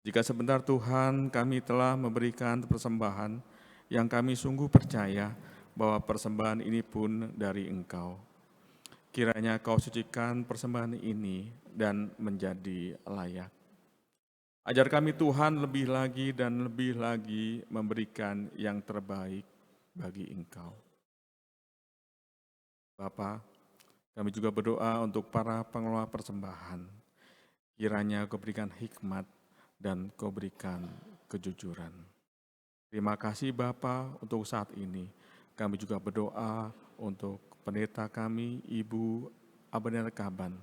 Jika sebentar Tuhan kami telah memberikan persembahan yang kami sungguh percaya bahwa persembahan ini pun dari Engkau. Kiranya Kau sucikan persembahan ini dan menjadi layak. Ajar kami Tuhan lebih lagi dan lebih lagi memberikan yang terbaik bagi Engkau. Bapa, kami juga berdoa untuk para pengelola persembahan. Kiranya Kau berikan hikmat dan Kau berikan kejujuran. Terima kasih Bapa untuk saat ini. Kami juga berdoa untuk pendeta kami, Ibu Abner Kaban.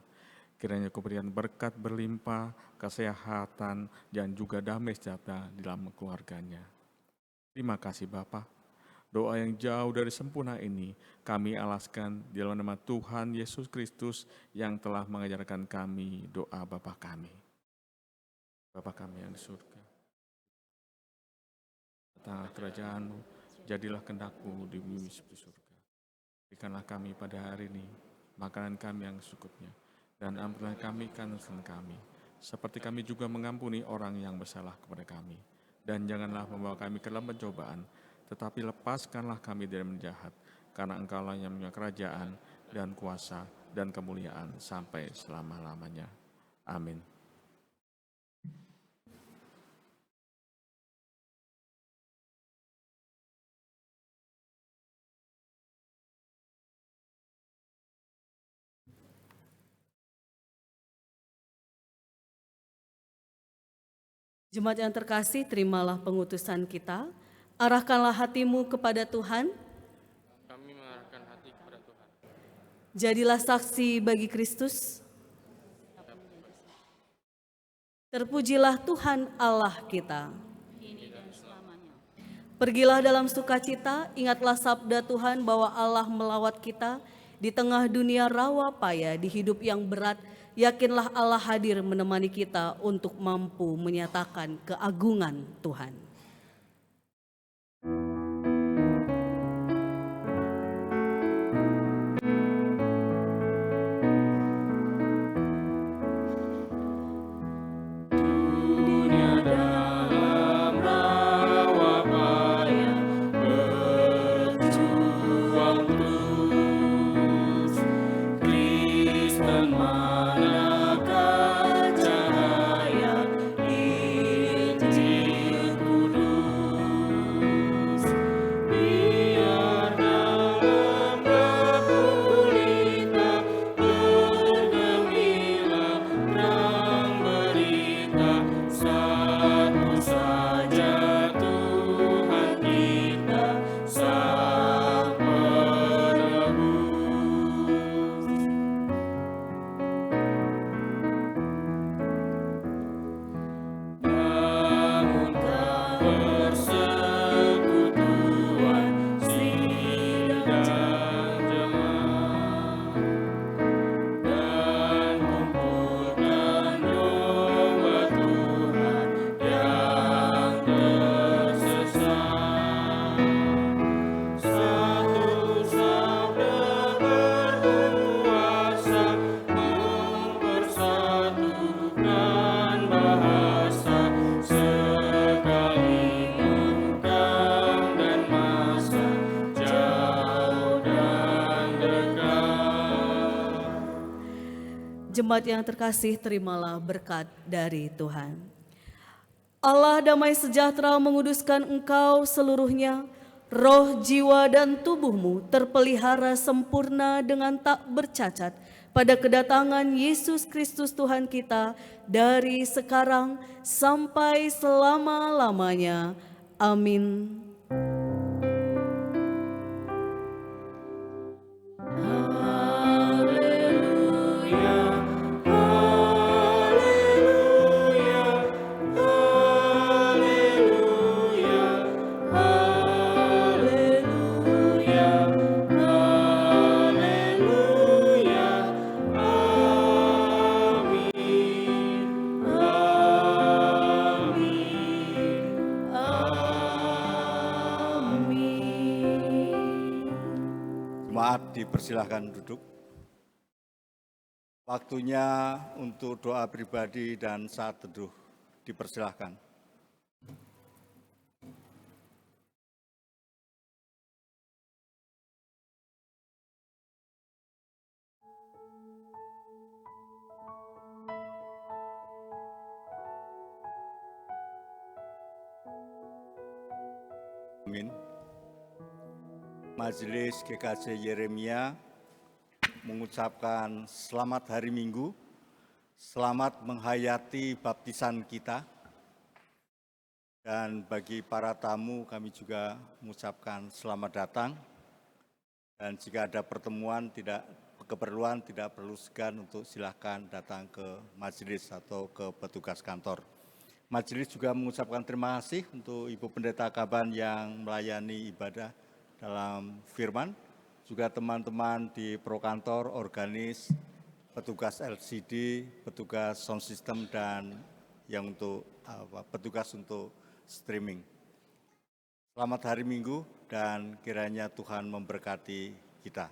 Kiranya Kau berikan berkat berlimpah, kesehatan, dan juga damai sejahtera di dalam keluarganya. Terima kasih Bapa. Doa yang jauh dari sempurna ini kami alaskan di dalam nama Tuhan Yesus Kristus yang telah mengajarkan kami doa Bapa kami. Bapa kami yang di surga, datanglah kerajaan-Mu, jadilah kehendak-Mu di bumi seperti surga. Berikanlah kami pada hari ini makanan kami yang secukupnya, dan ampunilah kami kesalahan kami, seperti kami juga mengampuni orang yang bersalah kepada kami. Dan janganlah membawa kami ke dalam pencobaan, tetapi lepaskanlah kami dari yang jahat, karena Engkau-lah yang punya kerajaan dan kuasa dan kemuliaan sampai selama-lamanya. Amin. Jemaat yang terkasih, terimalah pengutusan kita. Arahkanlah hatimu kepada Tuhan. Kami mengarahkan hati kepada Tuhan. Jadilah saksi bagi Kristus. Terpujilah Tuhan Allah kita. Kini dan selamanya. Pergilah dalam sukacita, ingatlah sabda Tuhan bahwa Allah melawat kita di tengah dunia rawa paya, di hidup yang berat. Yakinlah Allah hadir menemani kita untuk mampu menyatakan keagungan Tuhan. Dunia dalam rawa paya berjuang terus, Kristen manakah cahaya Injil tersesat. Satu sabda berkuasa mempersatukan bahasa, sekali mengkam dan masa, jauh dan dekat. Jemaat yang terkasih, terimalah berkat dari Tuhan. Allah damai sejahtera menguduskan engkau seluruhnya, roh, jiwa, dan tubuhmu terpelihara sempurna dengan tak bercacat pada kedatangan Yesus Kristus Tuhan kita dari sekarang sampai selama-lamanya. Amin. Jemaat dipersilahkan duduk. Waktunya untuk doa pribadi dan saat teduh dipersilahkan. Amin. Majelis GKJ Yeremia mengucapkan selamat hari Minggu, selamat menghayati baptisan kita. Dan bagi para tamu kami juga mengucapkan selamat datang. Dan jika ada keperluan tidak perlu segan untuk silakan datang ke majelis atau ke petugas kantor. Majelis juga mengucapkan terima kasih untuk Ibu Pendeta Kaban yang melayani ibadah dalam firman, juga teman-teman di prokantor, organis, petugas LCD, petugas sound system, dan yang untuk petugas untuk streaming. Selamat hari Minggu dan kiranya Tuhan memberkati kita.